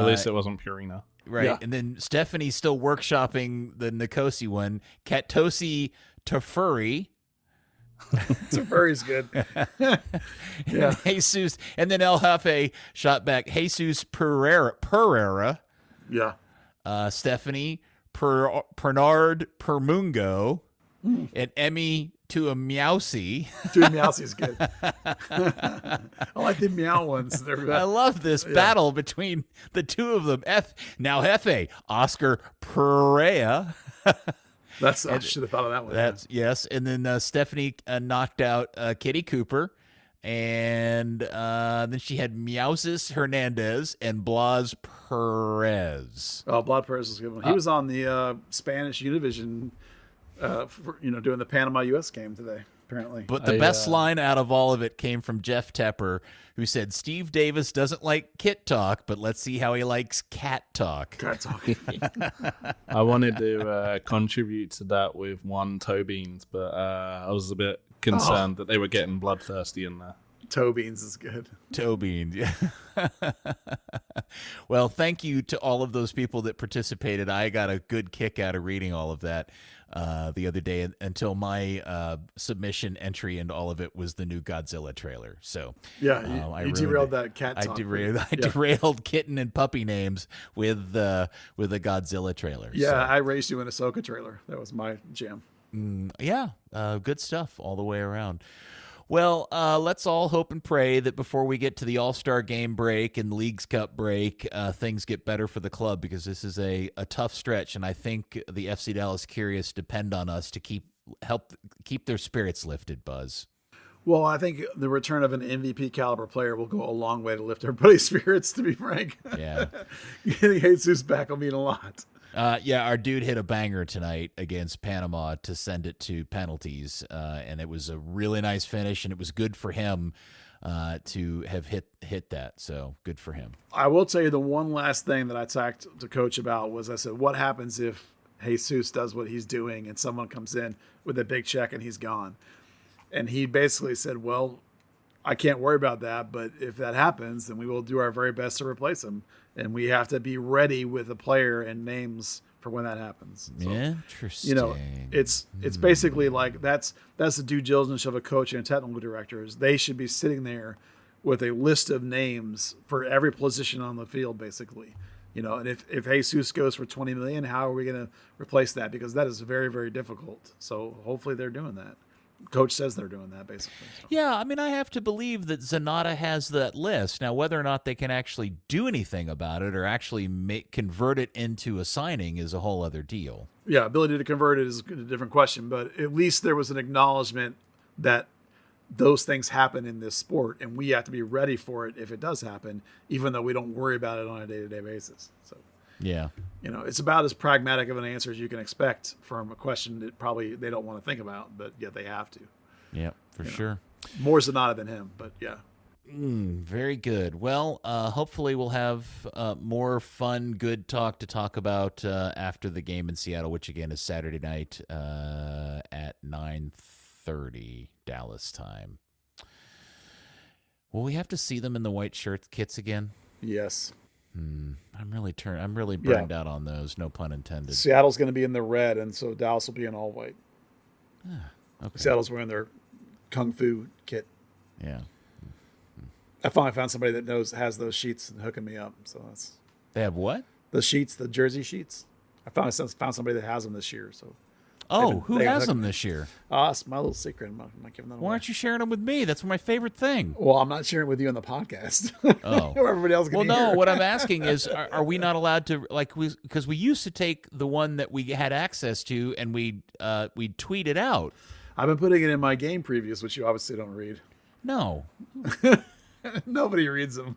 At least it wasn't Purina. Right. Yeah. And then Stephanie's still workshopping the Nikosi one. Katosi Tafuri. Tafuri's good. Yeah. Jesus. And then El Jefe shot back. Jesus Pereira. Yeah. Stephanie Pernard Permungo, and Emmy to a Meowsy. Meowsy is good. I like the meow ones. I love this battle between the two of them. Now Hefe, Oscar Perea. I should have thought of that one. Yes. And then Stephanie knocked out Kitty Cooper. And then she had Meowsis Hernandez and Blas Perez. Oh, Blas Perez is a good one. He was on the Spanish Univision, doing the Panama-U.S. game today, apparently. But the best line out of all of it came from Jeff Tepper, who said, Steve Davis doesn't like kit talk, but let's see how he likes cat talk. Cat talk. I wanted to contribute to that with one toe beans, but I was a bit concerned that they were getting bloodthirsty in there. Toe beans is good. Toe beans, yeah. Well, thank you to all of those people that participated. I got a good kick out of reading all of that the other day until my submission entry and all of it was the new Godzilla trailer. So yeah, you derailed that cat talk. I derailed kitten and puppy names with a Godzilla trailer. Yeah, so. I raised you in a Ahsoka trailer. That was my jam. Good stuff all the way around. Well, let's all hope and pray that before we get to the All-Star Game break and Leagues Cup break, things get better for the club, because this is a tough stretch, and I think the FC Dallas Curious depend on us to help keep their spirits lifted, Buzz. Well, I think the return of an MVP caliber player will go a long way to lift everybody's spirits, to be frank. Yeah. Getting Jesus back will mean a lot. Our dude hit a banger tonight against Panama to send it to penalties, and it was a really nice finish, and it was good for him to have hit that. So good for him. I will tell you the one last thing that I talked to Coach about was, I said, what happens if Jesus does what he's doing and someone comes in with a big check and he's gone? And he basically said, well, I can't worry about that. But if that happens, then we will do our very best to replace him. And we have to be ready with a player and names for when that happens. So, Interesting. you know, it's basically like that's the due diligence of a coach and a technical director. Is they should be sitting there with a list of names for every position on the field, basically. You know, and if Jesus goes for $20 million, how are we going to replace that? Because that is very, very difficult. So hopefully they're doing that. Coach says they're doing that, basically. So. Yeah, I mean, I have to believe that Zanata has that list. Now, whether or not they can actually do anything about it or actually convert it into a signing is a whole other deal. Yeah, ability to convert it is a different question, but at least there was an acknowledgement that those things happen in this sport, and we have to be ready for it if it does happen, even though we don't worry about it on a day-to-day basis. So, yeah, you know, it's about as pragmatic of an answer as you can expect from a question that probably they don't want to think about, but yet they have to. Yeah, for sure. More Zanata than him, but yeah. Very good. Well, hopefully we'll have more fun, good talk to talk about after the game in Seattle, which again is Saturday night at 9:30 Dallas time. Will we have to see them in the white shirt kits again? Yes. I'm really burned out on those. No pun intended. Seattle's going to be in the red, and so Dallas will be in all white. Okay. Seattle's wearing their kung fu kit. Yeah. I finally found somebody that has those sheets and hooking me up. So that's They have what? the sheets, the jersey sheets. I found somebody that has them this year. So Who has them this year? it's my little secret. I'm not giving them Why away. aren't you sharing them with me? That's my favorite thing. Well, I'm not sharing it with you on the podcast. Oh. Everybody else can hear. What I'm asking is, are we not allowed to, because we used to take the one that we had access to and we'd tweet it out. I've been putting it in my game previews, which you obviously don't read. No. Nobody reads them.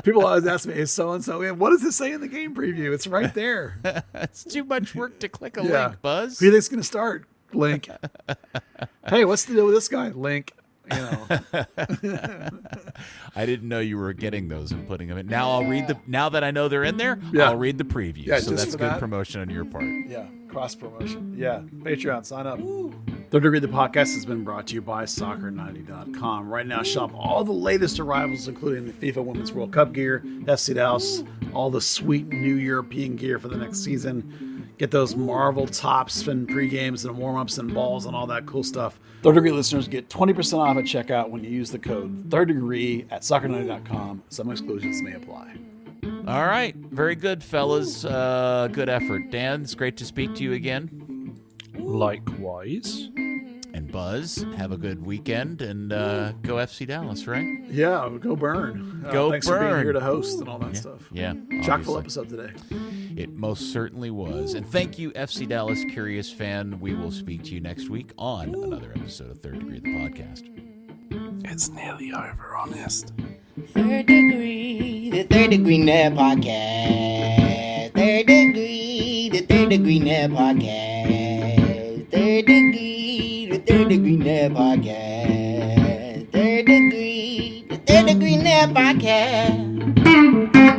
People always ask me, is so-and-so in? What does it say in the game preview? It's right there. It's too much work to click a link, Buzz. Who do you think's going to start? Link. Hey, what's the deal with this guy? Link. You know. I didn't know you were getting those and putting them in. Now I'll read now that I know they're in there, Yeah. I'll read the preview. Yeah, so just that's for good that. promotion on your part. Yeah, cross promotion. Yeah, Patreon, sign up. Third Degree, the podcast, has been brought to you by Soccer90.com. Right now, shop all the latest arrivals, including the FIFA Women's World Cup gear, FC Dallas, all the sweet new European gear for the next season. Get those Marvel tops and pre-games and warm-ups and balls and all that cool stuff. Third Degree listeners get 20% off at checkout when you use the code Third Degree at Soccer90.com. Some exclusions may apply. All right. Very good, fellas. Good effort. Dan, it's great to speak to you again. Likewise. And Buzz, have a good weekend and go FC Dallas, right? Yeah, go Burn. Go thanks for being Burn. here to host and all that stuff. Yeah. Chock-full obviously. episode today. It most certainly was. And thank you, FC Dallas Curious fan. We will speak to you next week on another episode of Third Degree, the podcast. It's nearly over, honest. Third Degree, the Third Degree Net Podcast. Third Degree, the Third Degree Net Podcast. Third Degree, the Third Degree Net Podcast. Third Degree, the Third Degree Net Podcast.